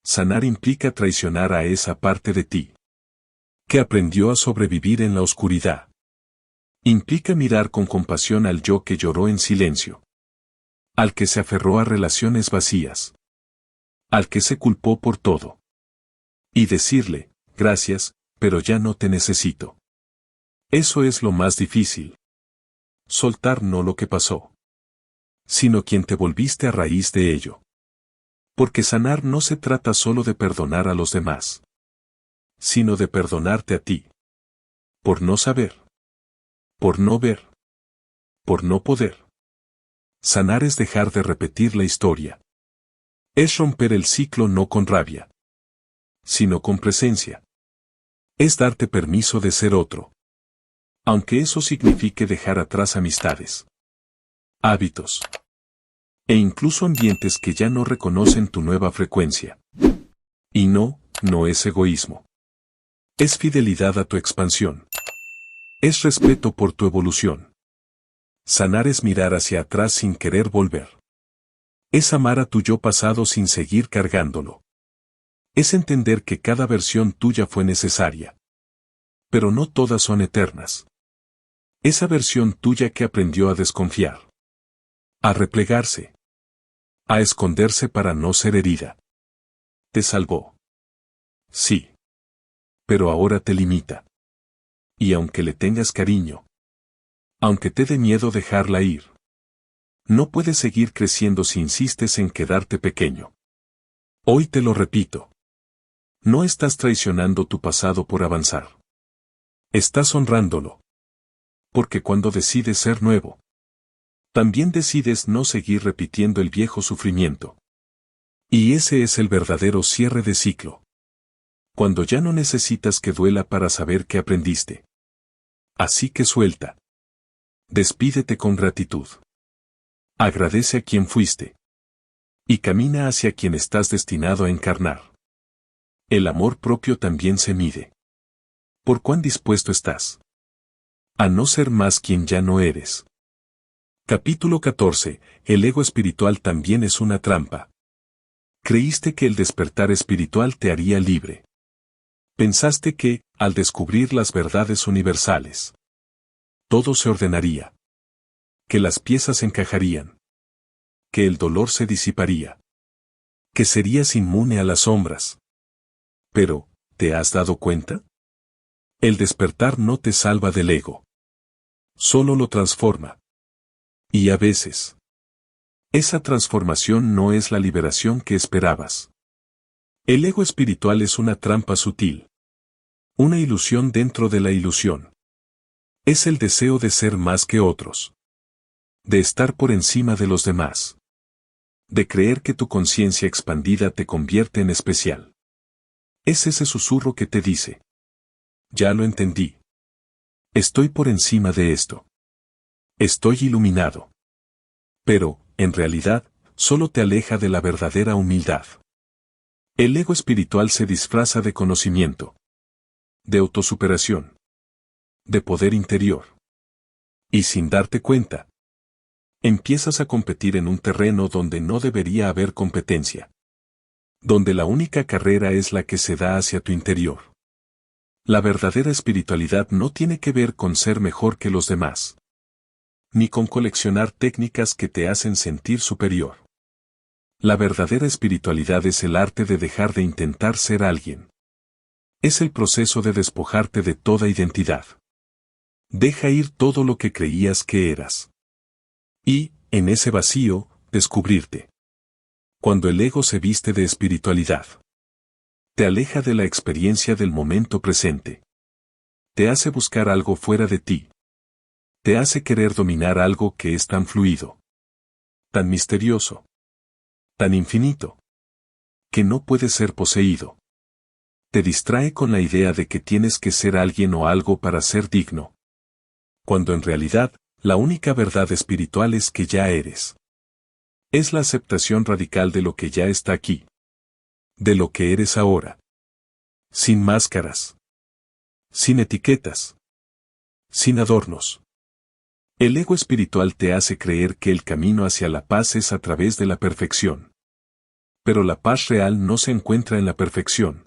Sanar implica traicionar a esa parte de ti que aprendió a sobrevivir en la oscuridad. Implica mirar con compasión al yo que lloró en silencio. Al que se aferró a relaciones vacías. Al que se culpó por todo. Y decirle, gracias, pero ya no te necesito. Eso es lo más difícil. Soltar no lo que pasó, sino quien te volviste a raíz de ello. Porque sanar no se trata solo de perdonar a los demás, sino de perdonarte a ti. Por no saber, por no ver, por no poder. Sanar es dejar de repetir la historia. Es romper el ciclo no con rabia, sino con presencia. Es darte permiso de ser otro. Aunque eso signifique dejar atrás amistades, hábitos, e incluso ambientes que ya no reconocen tu nueva frecuencia. Y no es egoísmo. Es fidelidad a tu expansión. Es respeto por tu evolución. Sanar es mirar hacia atrás sin querer volver. Es amar a tu yo pasado sin seguir cargándolo. Es entender que cada versión tuya fue necesaria. Pero no todas son eternas. Esa versión tuya que aprendió a desconfiar, a replegarse, a esconderse para no ser herida, te salvó. Sí. Pero ahora te limita. Y aunque le tengas cariño, aunque te dé miedo dejarla ir, no puedes seguir creciendo si insistes en quedarte pequeño. Hoy te lo repito. No estás traicionando tu pasado por avanzar. Estás honrándolo. Porque cuando decides ser nuevo, también decides no seguir repitiendo el viejo sufrimiento. Y ese es el verdadero cierre de ciclo. Cuando ya no necesitas que duela para saber que aprendiste. Así que suelta. Despídete con gratitud. Agradece a quien fuiste. Y camina hacia quien estás destinado a encarnar. El amor propio también se mide. ¿Por cuán dispuesto estás a no ser más quien ya no eres? Capítulo 14. El ego espiritual también es una trampa. Creíste que el despertar espiritual te haría libre. Pensaste que, al descubrir las verdades universales, todo se ordenaría. Que las piezas encajarían. Que el dolor se disiparía. Que serías inmune a las sombras. Pero, ¿te has dado cuenta? El despertar no te salva del ego. Solo lo transforma. Y a veces, esa transformación no es la liberación que esperabas. El ego espiritual es una trampa sutil. Una ilusión dentro de la ilusión. Es el deseo de ser más que otros. De estar por encima de los demás. De creer que tu conciencia expandida te convierte en especial. Es ese susurro que te dice: ya lo entendí. Estoy por encima de esto. Estoy iluminado. Pero, en realidad, solo te aleja de la verdadera humildad. El ego espiritual se disfraza de conocimiento, de autosuperación, de poder interior. Y sin darte cuenta, empiezas a competir en un terreno donde no debería haber competencia. Donde la única carrera es la que se da hacia tu interior. La verdadera espiritualidad no tiene que ver con ser mejor que los demás. Ni con coleccionar técnicas que te hacen sentir superior. La verdadera espiritualidad es el arte de dejar de intentar ser alguien. Es el proceso de despojarte de toda identidad. Deja ir todo lo que creías que eras. Y, en ese vacío, descubrirte. Cuando el ego se viste de espiritualidad, te aleja de la experiencia del momento presente. Te hace buscar algo fuera de ti. Te hace querer dominar algo que es tan fluido, tan misterioso, tan infinito, que no puede ser poseído. Te distrae con la idea de que tienes que ser alguien o algo para ser digno. Cuando en realidad, la única verdad espiritual es que ya eres. Es la aceptación radical de lo que ya está aquí. De lo que eres ahora. Sin máscaras. Sin etiquetas. Sin adornos. El ego espiritual te hace creer que el camino hacia la paz es a través de la perfección. Pero la paz real no se encuentra en la perfección,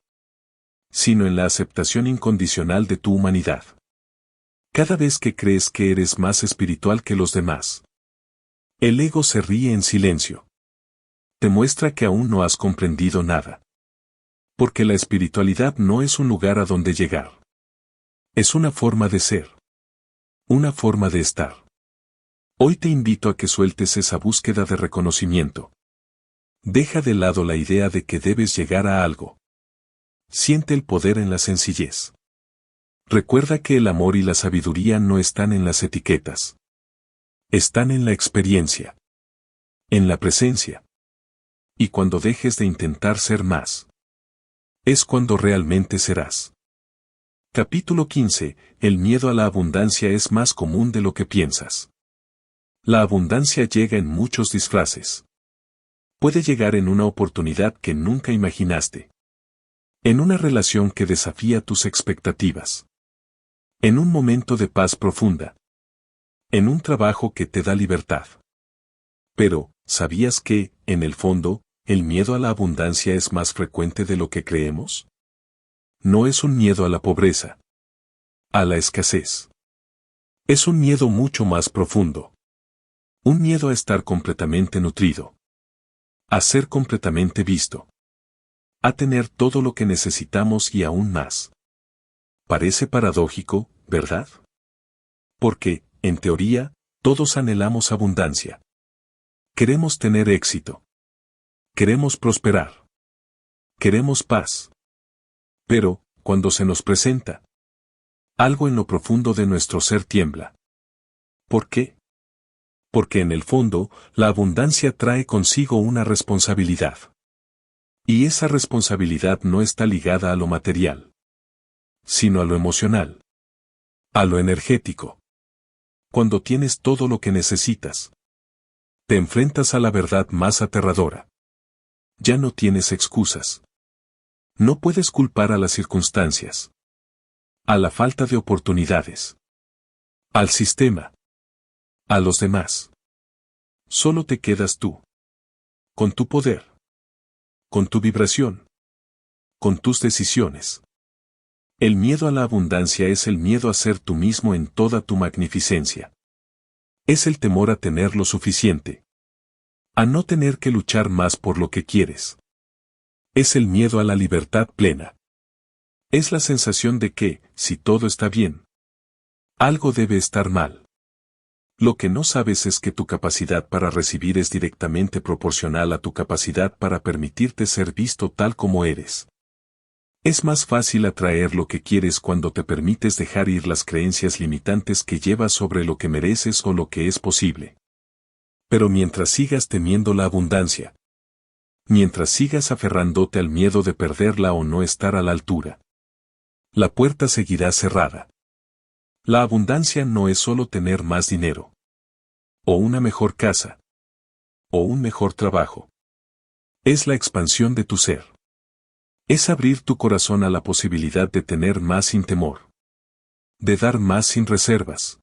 sino en la aceptación incondicional de tu humanidad. Cada vez que crees que eres más espiritual que los demás, el ego se ríe en silencio. Te muestra que aún no has comprendido nada. Porque la espiritualidad no es un lugar a donde llegar. Es una forma de ser. Una forma de estar. Hoy te invito a que sueltes esa búsqueda de reconocimiento. Deja de lado la idea de que debes llegar a algo. Siente el poder en la sencillez. Recuerda que el amor y la sabiduría no están en las etiquetas. Están en la experiencia. En la presencia. Y cuando dejes de intentar ser más, es cuando realmente serás. Capítulo 15. El miedo a la abundancia es más común de lo que piensas. La abundancia llega en muchos disfraces. Puede llegar en una oportunidad que nunca imaginaste. En una relación que desafía tus expectativas. En un momento de paz profunda. En un trabajo que te da libertad. Pero, ¿sabías que, en el fondo, el miedo a la abundancia es más frecuente de lo que creemos? No es un miedo a la pobreza. A la escasez. Es un miedo mucho más profundo. Un miedo a estar completamente nutrido. A ser completamente visto. A tener todo lo que necesitamos y aún más. Parece paradójico, ¿verdad? Porque, en teoría, todos anhelamos abundancia. Queremos tener éxito. Queremos prosperar. Queremos paz. Pero, cuando se nos presenta, algo en lo profundo de nuestro ser tiembla. ¿Por qué? Porque en el fondo, la abundancia trae consigo una responsabilidad. Y esa responsabilidad no está ligada a lo material, sino a lo emocional, a lo energético. Cuando tienes todo lo que necesitas, te enfrentas a la verdad más aterradora. Ya no tienes excusas. No puedes culpar a las circunstancias, a la falta de oportunidades, al sistema, a los demás. Solo te quedas tú, con tu poder, con tu vibración, con tus decisiones. El miedo a la abundancia es el miedo a ser tú mismo en toda tu magnificencia. Es el temor a tener lo suficiente, a no tener que luchar más por lo que quieres. Es el miedo a la libertad plena. Es la sensación de que, si todo está bien, algo debe estar mal. Lo que no sabes es que tu capacidad para recibir es directamente proporcional a tu capacidad para permitirte ser visto tal como eres. Es más fácil atraer lo que quieres cuando te permites dejar ir las creencias limitantes que llevas sobre lo que mereces o lo que es posible. Pero mientras sigas temiendo la abundancia, mientras sigas aferrándote al miedo de perderla o no estar a la altura, la puerta seguirá cerrada. La abundancia no es solo tener más dinero, o una mejor casa, o un mejor trabajo. Es la expansión de tu ser. Es abrir tu corazón a la posibilidad de tener más sin temor, de dar más sin reservas,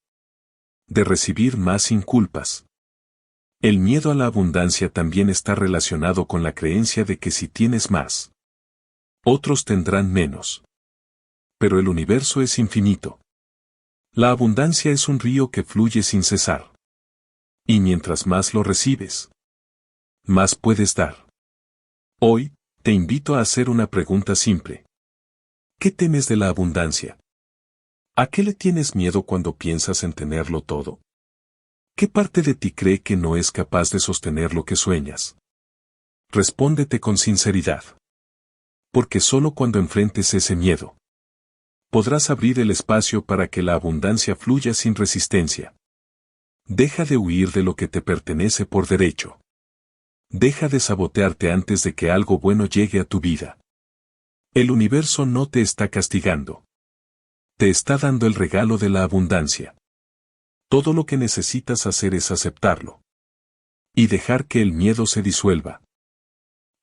de recibir más sin culpas. El miedo a la abundancia también está relacionado con la creencia de que si tienes más, otros tendrán menos. Pero el universo es infinito. La abundancia es un río que fluye sin cesar. Y mientras más lo recibes, más puedes dar. Hoy, te invito a hacer una pregunta simple. ¿Qué temes de la abundancia? ¿A qué le tienes miedo cuando piensas en tenerlo todo? ¿Qué parte de ti cree que no es capaz de sostener lo que sueñas? Respóndete con sinceridad. Porque solo cuando enfrentes ese miedo, podrás abrir el espacio para que la abundancia fluya sin resistencia. Deja de huir de lo que te pertenece por derecho. Deja de sabotearte antes de que algo bueno llegue a tu vida. El universo no te está castigando. Te está dando el regalo de la abundancia. Todo lo que necesitas hacer es aceptarlo. Y dejar que el miedo se disuelva.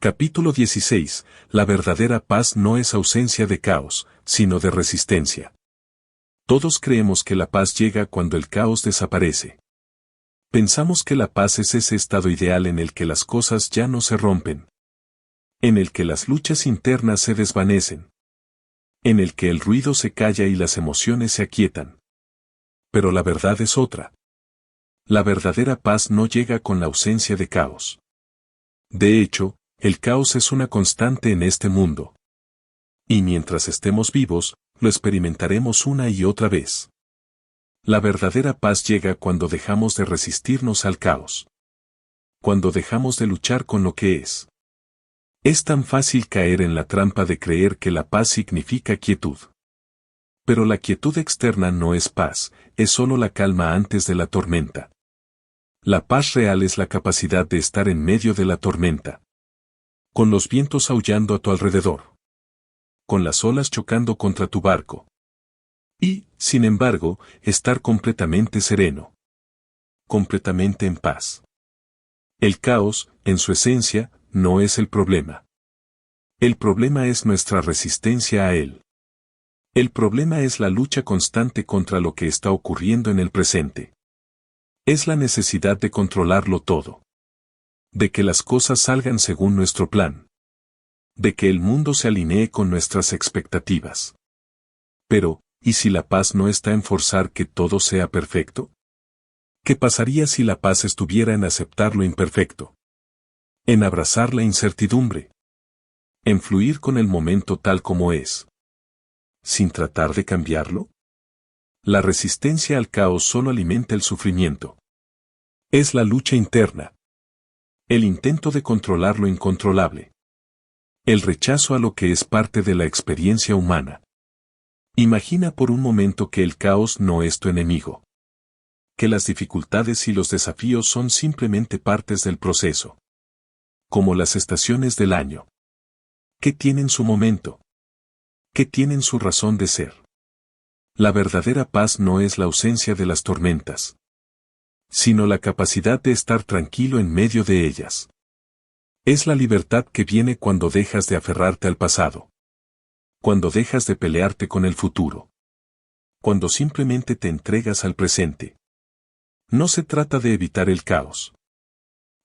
Capítulo 16. La verdadera paz no es ausencia de caos, sino de resistencia. Todos creemos que la paz llega cuando el caos desaparece. Pensamos que la paz es ese estado ideal en el que las cosas ya no se rompen. En el que las luchas internas se desvanecen. En el que el ruido se calla y las emociones se aquietan. Pero la verdad es otra. La verdadera paz no llega con la ausencia de caos. De hecho, el caos es una constante en este mundo. Y mientras estemos vivos, lo experimentaremos una y otra vez. La verdadera paz llega cuando dejamos de resistirnos al caos. Cuando dejamos de luchar con lo que es. Es tan fácil caer en la trampa de creer que la paz significa quietud. Pero la quietud externa no es paz, es solo la calma antes de la tormenta. La paz real es la capacidad de estar en medio de la tormenta. Con los vientos aullando a tu alrededor. Con las olas chocando contra tu barco. Y, sin embargo, estar completamente sereno. Completamente en paz. El caos, en su esencia, no es el problema. El problema es nuestra resistencia a él. El problema es la lucha constante contra lo que está ocurriendo en el presente. Es la necesidad de controlarlo todo. De que las cosas salgan según nuestro plan. De que el mundo se alinee con nuestras expectativas. Pero, ¿y si la paz no está en forzar que todo sea perfecto? ¿Qué pasaría si la paz estuviera en aceptar lo imperfecto? En abrazar la incertidumbre. En fluir con el momento tal como es. Sin tratar de cambiarlo. La resistencia al caos solo alimenta el sufrimiento. Es la lucha interna. El intento de controlar lo incontrolable. El rechazo a lo que es parte de la experiencia humana. Imagina por un momento que el caos no es tu enemigo. Que las dificultades y los desafíos son simplemente partes del proceso. Como las estaciones del año. Que tienen su momento. Que tienen su razón de ser. La verdadera paz no es la ausencia de las tormentas. Sino la capacidad de estar tranquilo en medio de ellas. Es la libertad que viene cuando dejas de aferrarte al pasado. Cuando dejas de pelearte con el futuro. Cuando simplemente te entregas al presente. No se trata de evitar el caos.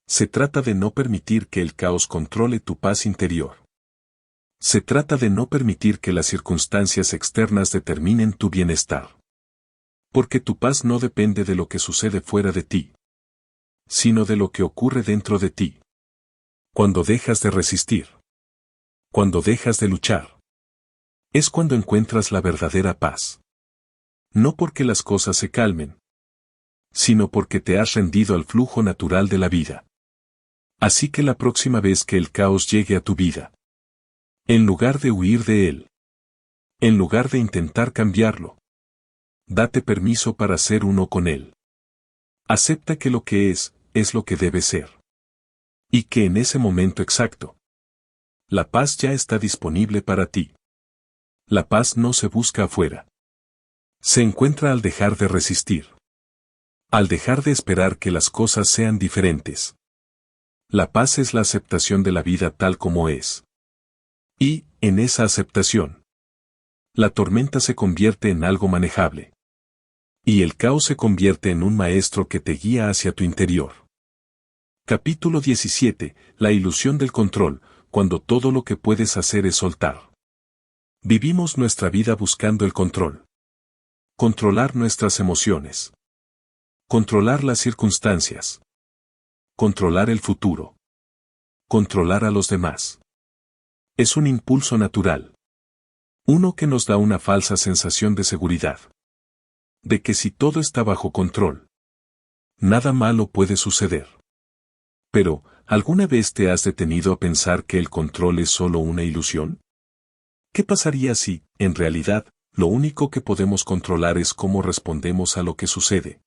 Se trata de no permitir que el caos controle tu paz interior. Se trata de no permitir que las circunstancias externas determinen tu bienestar. Porque tu paz no depende de lo que sucede fuera de ti, sino de lo que ocurre dentro de ti. Cuando dejas de resistir. Cuando dejas de luchar. Es cuando encuentras la verdadera paz. No porque las cosas se calmen, sino porque te has rendido al flujo natural de la vida. Así que la próxima vez que el caos llegue a tu vida, en lugar de huir de él, en lugar de intentar cambiarlo, date permiso para ser uno con él. Acepta que lo que es lo que debe ser. Y que en ese momento exacto, la paz ya está disponible para ti. La paz no se busca afuera. Se encuentra al dejar de resistir. Al dejar de esperar que las cosas sean diferentes. La paz es la aceptación de la vida tal como es. Y, en esa aceptación, la tormenta se convierte en algo manejable. Y el caos se convierte en un maestro que te guía hacia tu interior. Capítulo 17. La ilusión del control, cuando todo lo que puedes hacer es soltar. Vivimos nuestra vida buscando el control. Controlar nuestras emociones. Controlar las circunstancias. Controlar el futuro. Controlar a los demás. Es un impulso natural. Uno que nos da una falsa sensación de seguridad. De que si todo está bajo control, nada malo puede suceder. Pero, ¿alguna vez te has detenido a pensar que el control es solo una ilusión? ¿Qué pasaría si, en realidad, lo único que podemos controlar es cómo respondemos a lo que sucede?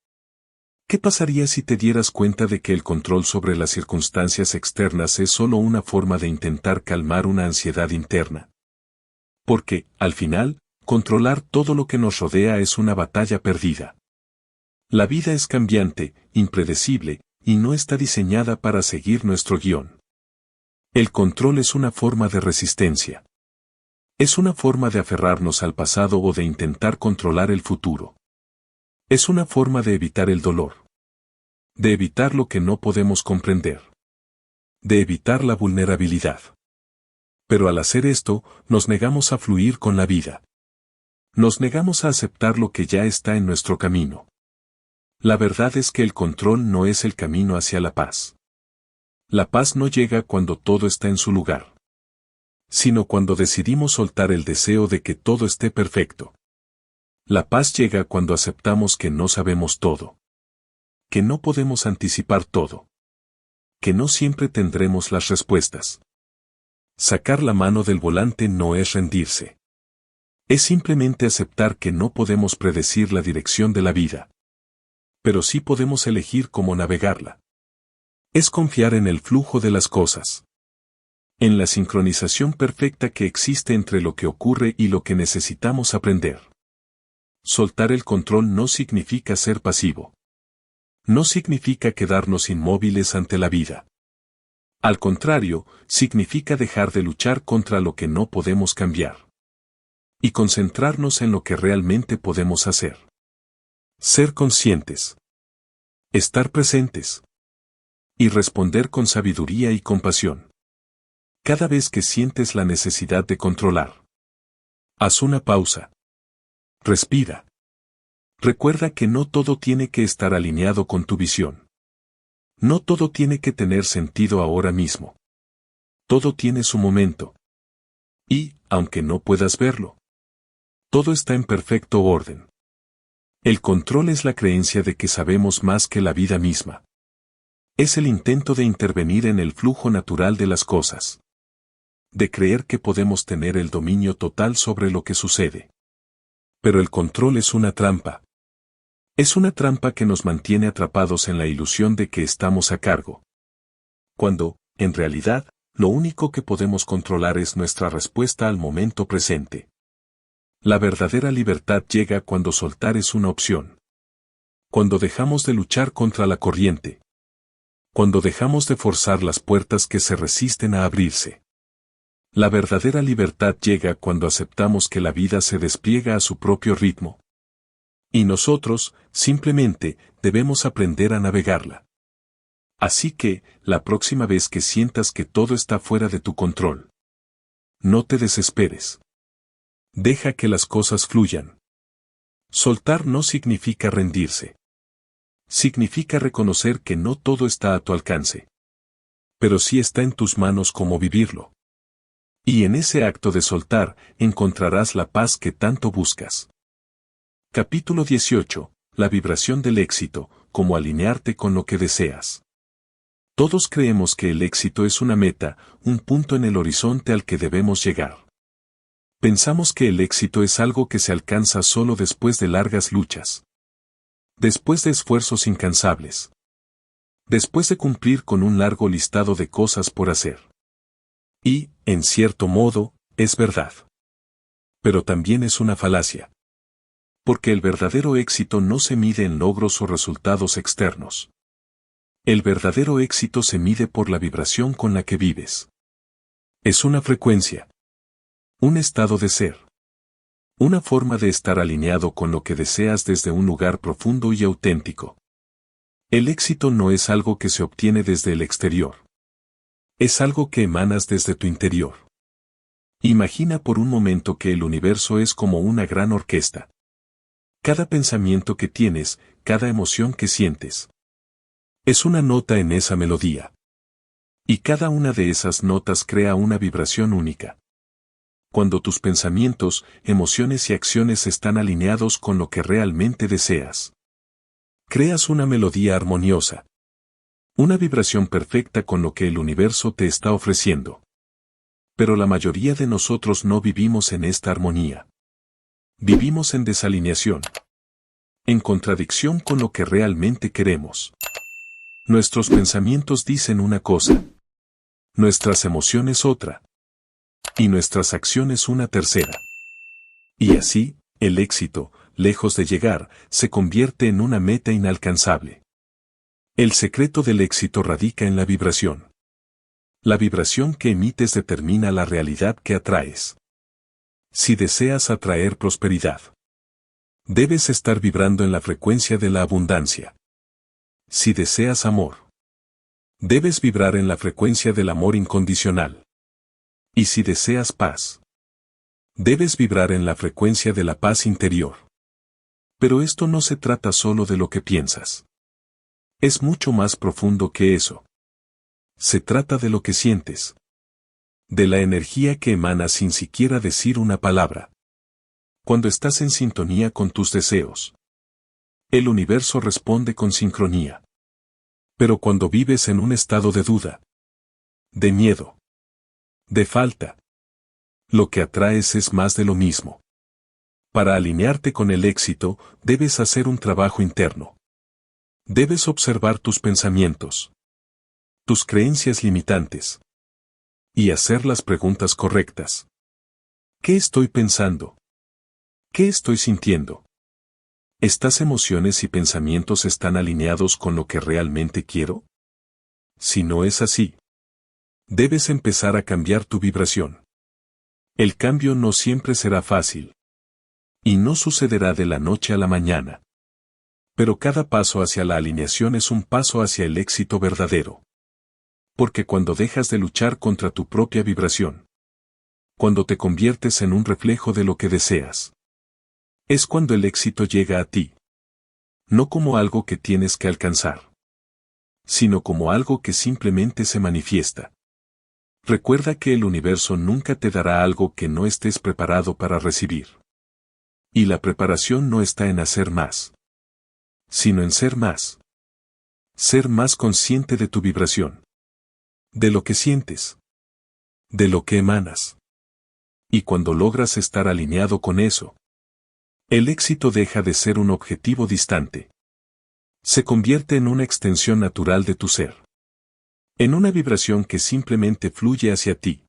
¿Qué pasaría si te dieras cuenta de que el control sobre las circunstancias externas es solo una forma de intentar calmar una ansiedad interna? Porque, al final, controlar todo lo que nos rodea es una batalla perdida. La vida es cambiante, impredecible, y no está diseñada para seguir nuestro guión. El control es una forma de resistencia. Es una forma de aferrarnos al pasado o de intentar controlar el futuro. Es una forma de evitar el dolor. De evitar lo que no podemos comprender. De evitar la vulnerabilidad. Pero al hacer esto, nos negamos a fluir con la vida. Nos negamos a aceptar lo que ya está en nuestro camino. La verdad es que el control no es el camino hacia la paz. La paz no llega cuando todo está en su lugar. sino cuando decidimos soltar el deseo de que todo esté perfecto. La paz llega cuando aceptamos que no sabemos todo, que no podemos anticipar todo, que no siempre tendremos las respuestas. Sacar la mano del volante no es rendirse. Es simplemente aceptar que no podemos predecir la dirección de la vida. Pero sí podemos elegir cómo navegarla. Es confiar en el flujo de las cosas. En la sincronización perfecta que existe entre lo que ocurre y lo que necesitamos aprender. Soltar el control no significa ser pasivo. No significa quedarnos inmóviles ante la vida. Al contrario, significa dejar de luchar contra lo que no podemos cambiar. Y concentrarnos en lo que realmente podemos hacer. Ser conscientes. Estar presentes. Y responder con sabiduría y compasión. Cada vez que sientes la necesidad de controlar. Haz una pausa. Respira. Recuerda que no todo tiene que estar alineado con tu visión. No todo tiene que tener sentido ahora mismo. Todo tiene su momento. Y, aunque no puedas verlo, todo está en perfecto orden. El control es la creencia de que sabemos más que la vida misma. Es el intento de intervenir en el flujo natural de las cosas. De creer que podemos tener el dominio total sobre lo que sucede. Pero el control es una trampa. Es una trampa que nos mantiene atrapados en la ilusión de que estamos a cargo. Cuando, en realidad, lo único que podemos controlar es nuestra respuesta al momento presente. La verdadera libertad llega cuando soltar es una opción. Cuando dejamos de luchar contra la corriente. Cuando dejamos de forzar las puertas que se resisten a abrirse. La verdadera libertad llega cuando aceptamos que la vida se despliega a su propio ritmo. Y nosotros, simplemente, debemos aprender a navegarla. Así que, la próxima vez que sientas que todo está fuera de tu control, no te desesperes. Deja que las cosas fluyan. Soltar no significa rendirse. Significa reconocer que no todo está a tu alcance. Pero sí está en tus manos cómo vivirlo. Y en ese acto de soltar, encontrarás la paz que tanto buscas. Capítulo 18. La vibración del éxito, cómo alinearte con lo que deseas. Todos creemos que el éxito es una meta, un punto en el horizonte al que debemos llegar. Pensamos que el éxito es algo que se alcanza solo después de largas luchas. Después de esfuerzos incansables. Después de cumplir con un largo listado de cosas por hacer. Y, en cierto modo, es verdad. Pero también es una falacia. Porque el verdadero éxito no se mide en logros o resultados externos. El verdadero éxito se mide por la vibración con la que vives. Es una frecuencia. Un estado de ser. Una forma de estar alineado con lo que deseas desde un lugar profundo y auténtico. El éxito no es algo que se obtiene desde el exterior. Es algo que emanas desde tu interior. Imagina por un momento que el universo es como una gran orquesta. Cada pensamiento que tienes, cada emoción que sientes. Es una nota en esa melodía. Y cada una de esas notas crea una vibración única. Cuando tus pensamientos, emociones y acciones están alineados con lo que realmente deseas. Creas una melodía armoniosa. Una vibración perfecta con lo que el universo te está ofreciendo. Pero la mayoría de nosotros no vivimos en esta armonía. Vivimos en desalineación. En contradicción con lo que realmente queremos. Nuestros pensamientos dicen una cosa. Nuestras emociones otra. Y nuestras acciones una tercera. Y así, el éxito, lejos de llegar, se convierte en una meta inalcanzable. El secreto del éxito radica en la vibración. La vibración que emites determina la realidad que atraes. Si deseas atraer prosperidad, debes estar vibrando en la frecuencia de la abundancia. Si deseas amor, debes vibrar en la frecuencia del amor incondicional. Y si deseas paz, debes vibrar en la frecuencia de la paz interior. Pero esto no se trata solo de lo que piensas. Es mucho más profundo que eso. Se trata de lo que sientes. de la energía que emana sin siquiera decir una palabra. Cuando estás en sintonía con tus deseos, el universo responde con sincronía. Pero cuando vives en un estado de duda, de miedo, de falta, lo que atraes es más de lo mismo. Para alinearte con el éxito, debes hacer un trabajo interno. Debes observar tus pensamientos, tus creencias limitantes, y hacer las preguntas correctas. ¿Qué estoy pensando? ¿Qué estoy sintiendo? ¿Estas emociones y pensamientos están alineados con lo que realmente quiero? Si no es así, debes empezar a cambiar tu vibración. El cambio no siempre será fácil. Y no sucederá de la noche a la mañana. Pero cada paso hacia la alineación es un paso hacia el éxito verdadero. Porque cuando dejas de luchar contra tu propia vibración, cuando te conviertes en un reflejo de lo que deseas, es cuando el éxito llega a ti. No como algo que tienes que alcanzar, sino como algo que simplemente se manifiesta. Recuerda que el universo nunca te dará algo que no estés preparado para recibir. Y la preparación no está en hacer más, sino en ser más. Ser más consciente de tu vibración, de lo que sientes, de lo que emanas. Y cuando logras estar alineado con eso, el éxito deja de ser un objetivo distante. Se convierte en una extensión natural de tu ser. En una vibración que simplemente fluye hacia ti.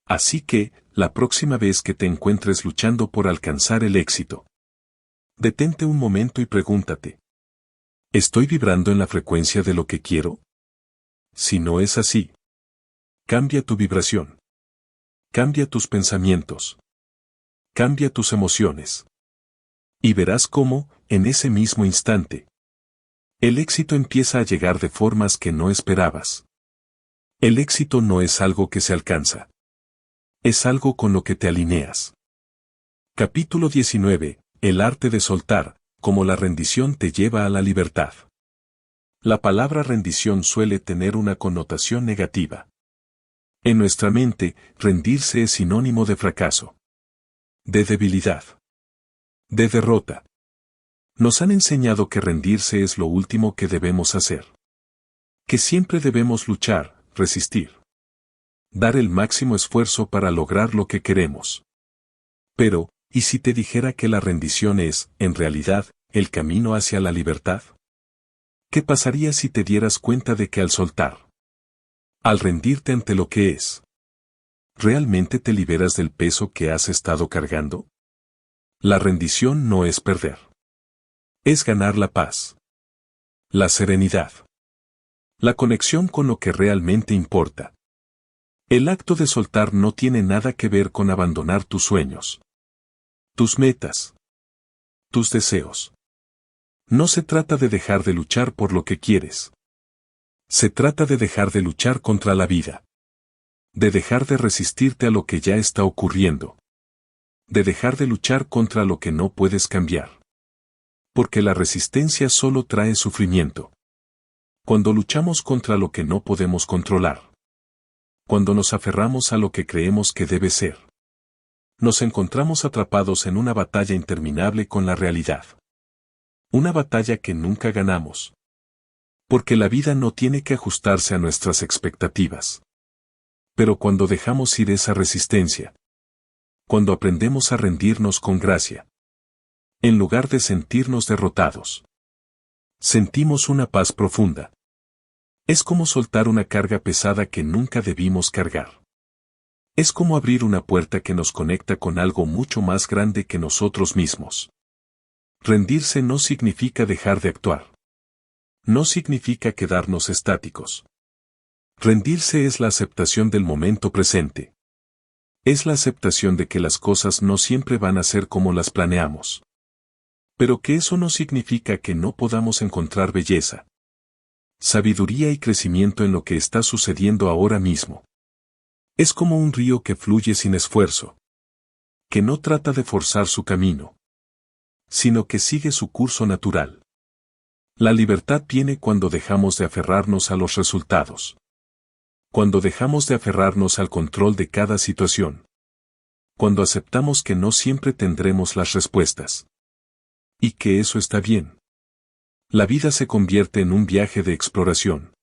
Así que, la próxima vez que te encuentres luchando por alcanzar el éxito, detente un momento y pregúntate: ¿estoy vibrando en la frecuencia de lo que quiero? Si no es así, cambia tu vibración. Cambia tus pensamientos. Cambia tus emociones. Y verás cómo, en ese mismo instante, el éxito empieza a llegar de formas que no esperabas. El éxito no es algo que se alcanza. Es algo con lo que te alineas. Capítulo 19. El arte de soltar, cómo la rendición te lleva a la libertad. La palabra rendición suele tener una connotación negativa. En nuestra mente, rendirse es sinónimo de fracaso, de debilidad, de derrota. Nos han enseñado que rendirse es lo último que debemos hacer. Que siempre debemos luchar, resistir. Dar el máximo esfuerzo para lograr lo que queremos. Pero, ¿y si te dijera que la rendición es, en realidad, el camino hacia la libertad? ¿Qué pasaría si te dieras cuenta de que al soltar, al rendirte ante lo que es, realmente te liberas del peso que has estado cargando? La rendición no es perder. Es ganar la paz, la serenidad, la conexión con lo que realmente importa. El acto de soltar no tiene nada que ver con abandonar tus sueños, tus metas, tus deseos. No se trata de dejar de luchar por lo que quieres. Se trata de dejar de luchar contra la vida. De dejar de resistirte a lo que ya está ocurriendo. De dejar de luchar contra lo que no puedes cambiar. Porque la resistencia solo trae sufrimiento. Cuando luchamos contra lo que no podemos controlar. Cuando nos aferramos a lo que creemos que debe ser. Nos encontramos atrapados en una batalla interminable con la realidad. Una batalla que nunca ganamos. Porque la vida no tiene que ajustarse a nuestras expectativas. Pero cuando dejamos ir esa resistencia. Cuando aprendemos a rendirnos con gracia. En lugar de sentirnos derrotados. Sentimos una paz profunda. Es como soltar una carga pesada que nunca debimos cargar. Es como abrir una puerta que nos conecta con algo mucho más grande que nosotros mismos. Rendirse no significa dejar de actuar. No significa quedarnos estáticos. Rendirse es la aceptación del momento presente. Es la aceptación de que las cosas no siempre van a ser como las planeamos. Pero que eso no significa que no podamos encontrar belleza, sabiduría y crecimiento en lo que está sucediendo ahora mismo. Es como un río que fluye sin esfuerzo. Que no trata de forzar su camino, sino que sigue su curso natural. La libertad viene cuando dejamos de aferrarnos a los resultados. Cuando dejamos de aferrarnos al control de cada situación. Cuando aceptamos que no siempre tendremos las respuestas. Y que eso está bien. La vida se convierte en un viaje de exploración.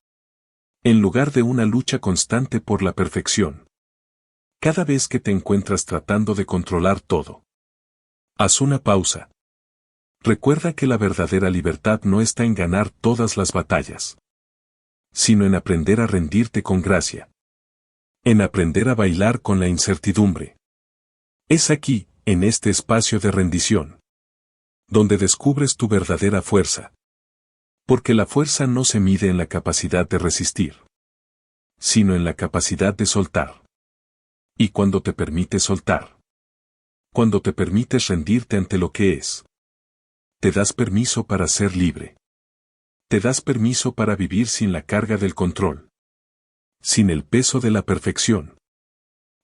En lugar de una lucha constante por la perfección. Cada vez que te encuentras tratando de controlar todo. Haz una pausa. Recuerda que la verdadera libertad no está en ganar todas las batallas. Sino en aprender a rendirte con gracia. En aprender a bailar con la incertidumbre. Es aquí, en este espacio de rendición, donde descubres tu verdadera fuerza. Porque la fuerza no se mide en la capacidad de resistir, sino en la capacidad de soltar. Y cuando te permites soltar, cuando te permites rendirte ante lo que es, te das permiso para ser libre. Te das permiso para vivir sin la carga del control, sin el peso de la perfección.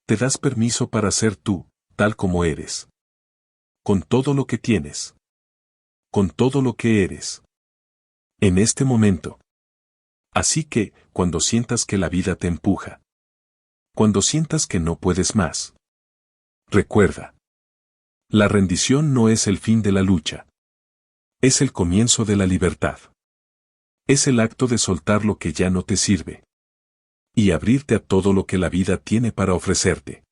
Te das permiso para ser tú, tal como eres. Con todo lo que tienes. Con todo lo que eres. En este momento. Así que, cuando sientas que la vida te empuja. Cuando sientas que no puedes más. Recuerda. La rendición no es el fin de la lucha. Es el comienzo de la libertad. Es el acto de soltar lo que ya no te sirve. Y abrirte a todo lo que la vida tiene para ofrecerte.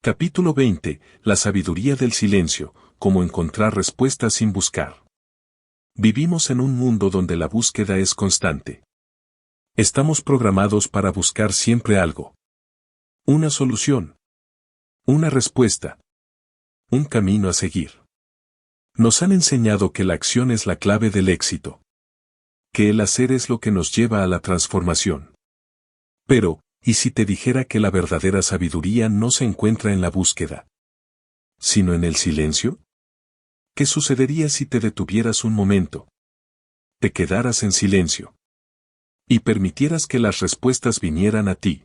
Capítulo 20. La sabiduría del silencio, cómo encontrar respuestas sin buscar. Vivimos en un mundo donde la búsqueda es constante. Estamos programados para buscar siempre algo. Una solución. Una respuesta. Un camino a seguir. Nos han enseñado que la acción es la clave del éxito. Que el hacer es lo que nos lleva a la transformación. Pero, ¿y si te dijera que la verdadera sabiduría no se encuentra en la búsqueda, sino en el silencio? ¿Qué sucedería si te detuvieras un momento? Te quedaras en silencio. Y permitieras que las respuestas vinieran a ti.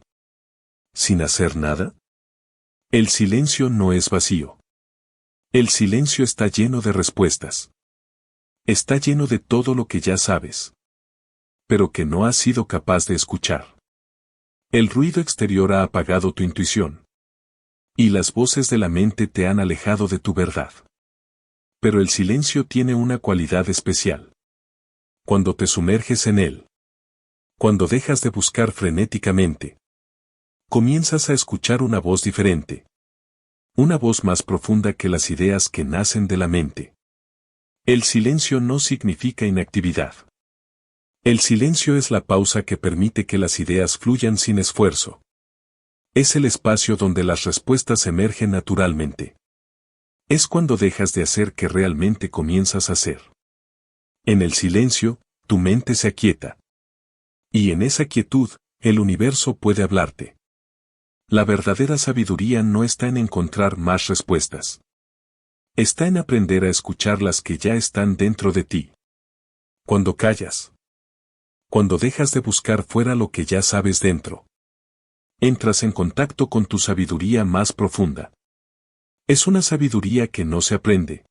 ¿Sin hacer nada? El silencio no es vacío. El silencio está lleno de respuestas. Está lleno de todo lo que ya sabes. Pero que no has sido capaz de escuchar. El ruido exterior ha apagado tu intuición. Y las voces de la mente te han alejado de tu verdad. Pero el silencio tiene una cualidad especial. Cuando te sumerges en él. Cuando dejas de buscar frenéticamente. Comienzas a escuchar una voz diferente. Una voz más profunda que las ideas que nacen de la mente. El silencio no significa inactividad. El silencio es la pausa que permite que las ideas fluyan sin esfuerzo. Es el espacio donde las respuestas emergen naturalmente. Es cuando dejas de hacer que realmente comienzas a hacer. En el silencio, tu mente se aquieta. Y en esa quietud, el universo puede hablarte. La verdadera sabiduría no está en encontrar más respuestas. Está en aprender a escuchar las que ya están dentro de ti. Cuando callas. Cuando dejas de buscar fuera lo que ya sabes dentro. Entras en contacto con tu sabiduría más profunda. Es una sabiduría que no se aprende,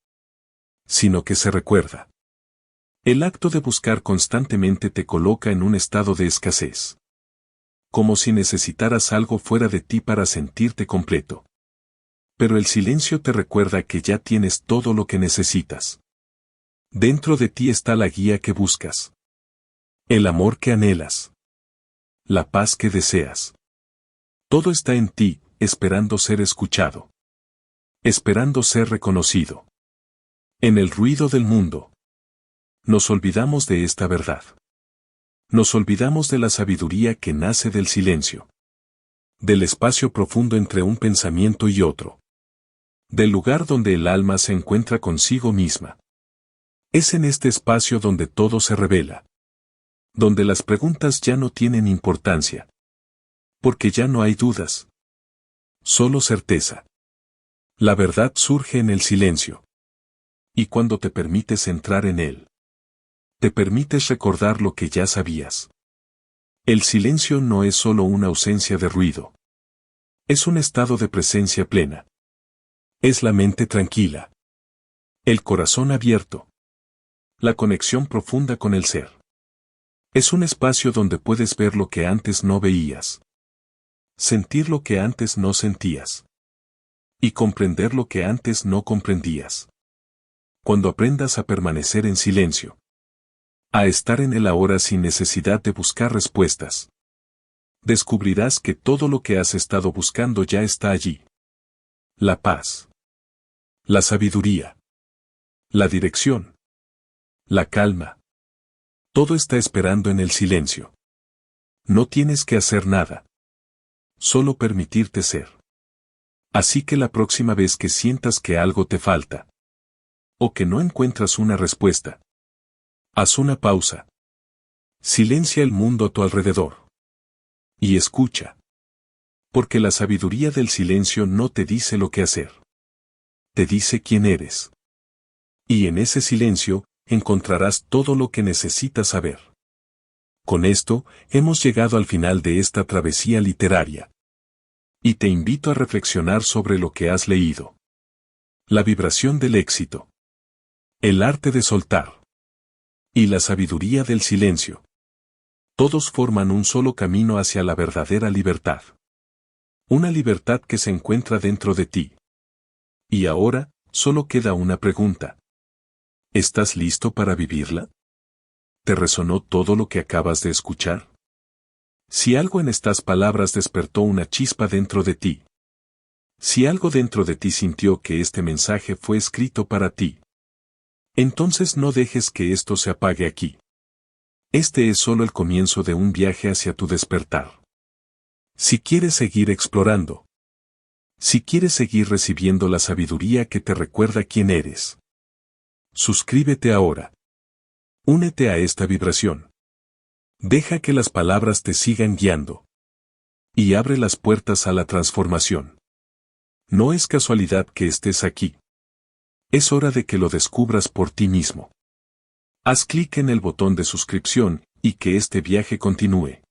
sino que se recuerda. El acto de buscar constantemente te coloca en un estado de escasez. Como si necesitaras algo fuera de ti para sentirte completo. Pero el silencio te recuerda que ya tienes todo lo que necesitas. Dentro de ti está la guía que buscas. El amor que anhelas. La paz que deseas. Todo está en ti, esperando ser escuchado. Esperando ser reconocido. En el ruido del mundo. Nos olvidamos de esta verdad. Nos olvidamos de la sabiduría que nace del silencio. Del espacio profundo entre un pensamiento y otro. Del lugar donde el alma se encuentra consigo misma. Es en este espacio donde todo se revela. Donde las preguntas ya no tienen importancia. Porque ya no hay dudas. Solo certeza. La verdad surge en el silencio. Y cuando te permites entrar en él, te permites recordar lo que ya sabías. El silencio no es solo una ausencia de ruido. Es un estado de presencia plena. Es la mente tranquila. El corazón abierto. La conexión profunda con el ser. Es un espacio donde puedes ver lo que antes no veías, sentir lo que antes no sentías y comprender lo que antes no comprendías. Cuando aprendas a permanecer en silencio, a estar en el ahora sin necesidad de buscar respuestas, descubrirás que todo lo que has estado buscando ya está allí. La paz, la sabiduría, la dirección, la calma. Todo está esperando en el silencio. No tienes que hacer nada. Solo permitirte ser. Así que la próxima vez que sientas que algo te falta, o que no encuentras una respuesta, haz una pausa. Silencia el mundo a tu alrededor. Y escucha. Porque la sabiduría del silencio no te dice lo que hacer. Te dice quién eres. Y en ese silencio, encontrarás todo lo que necesitas saber. Con esto, hemos llegado al final de esta travesía literaria. Y te invito a reflexionar sobre lo que has leído. La vibración del éxito. El arte de soltar. Y la sabiduría del silencio. Todos forman un solo camino hacia la verdadera libertad. Una libertad que se encuentra dentro de ti. Y ahora, solo queda una pregunta. ¿Estás listo para vivirla? ¿Te resonó todo lo que acabas de escuchar? Si algo en estas palabras despertó una chispa dentro de ti. Si algo dentro de ti sintió que este mensaje fue escrito para ti. Entonces no dejes que esto se apague aquí. Este es solo el comienzo de un viaje hacia tu despertar. Si quieres seguir explorando. Si quieres seguir recibiendo la sabiduría que te recuerda quién eres. Suscríbete ahora. Únete a esta vibración. Deja que las palabras te sigan guiando. Y abre las puertas a la transformación. No es casualidad que estés aquí. Es hora de que lo descubras por ti mismo. Haz clic en el botón de suscripción y que este viaje continúe.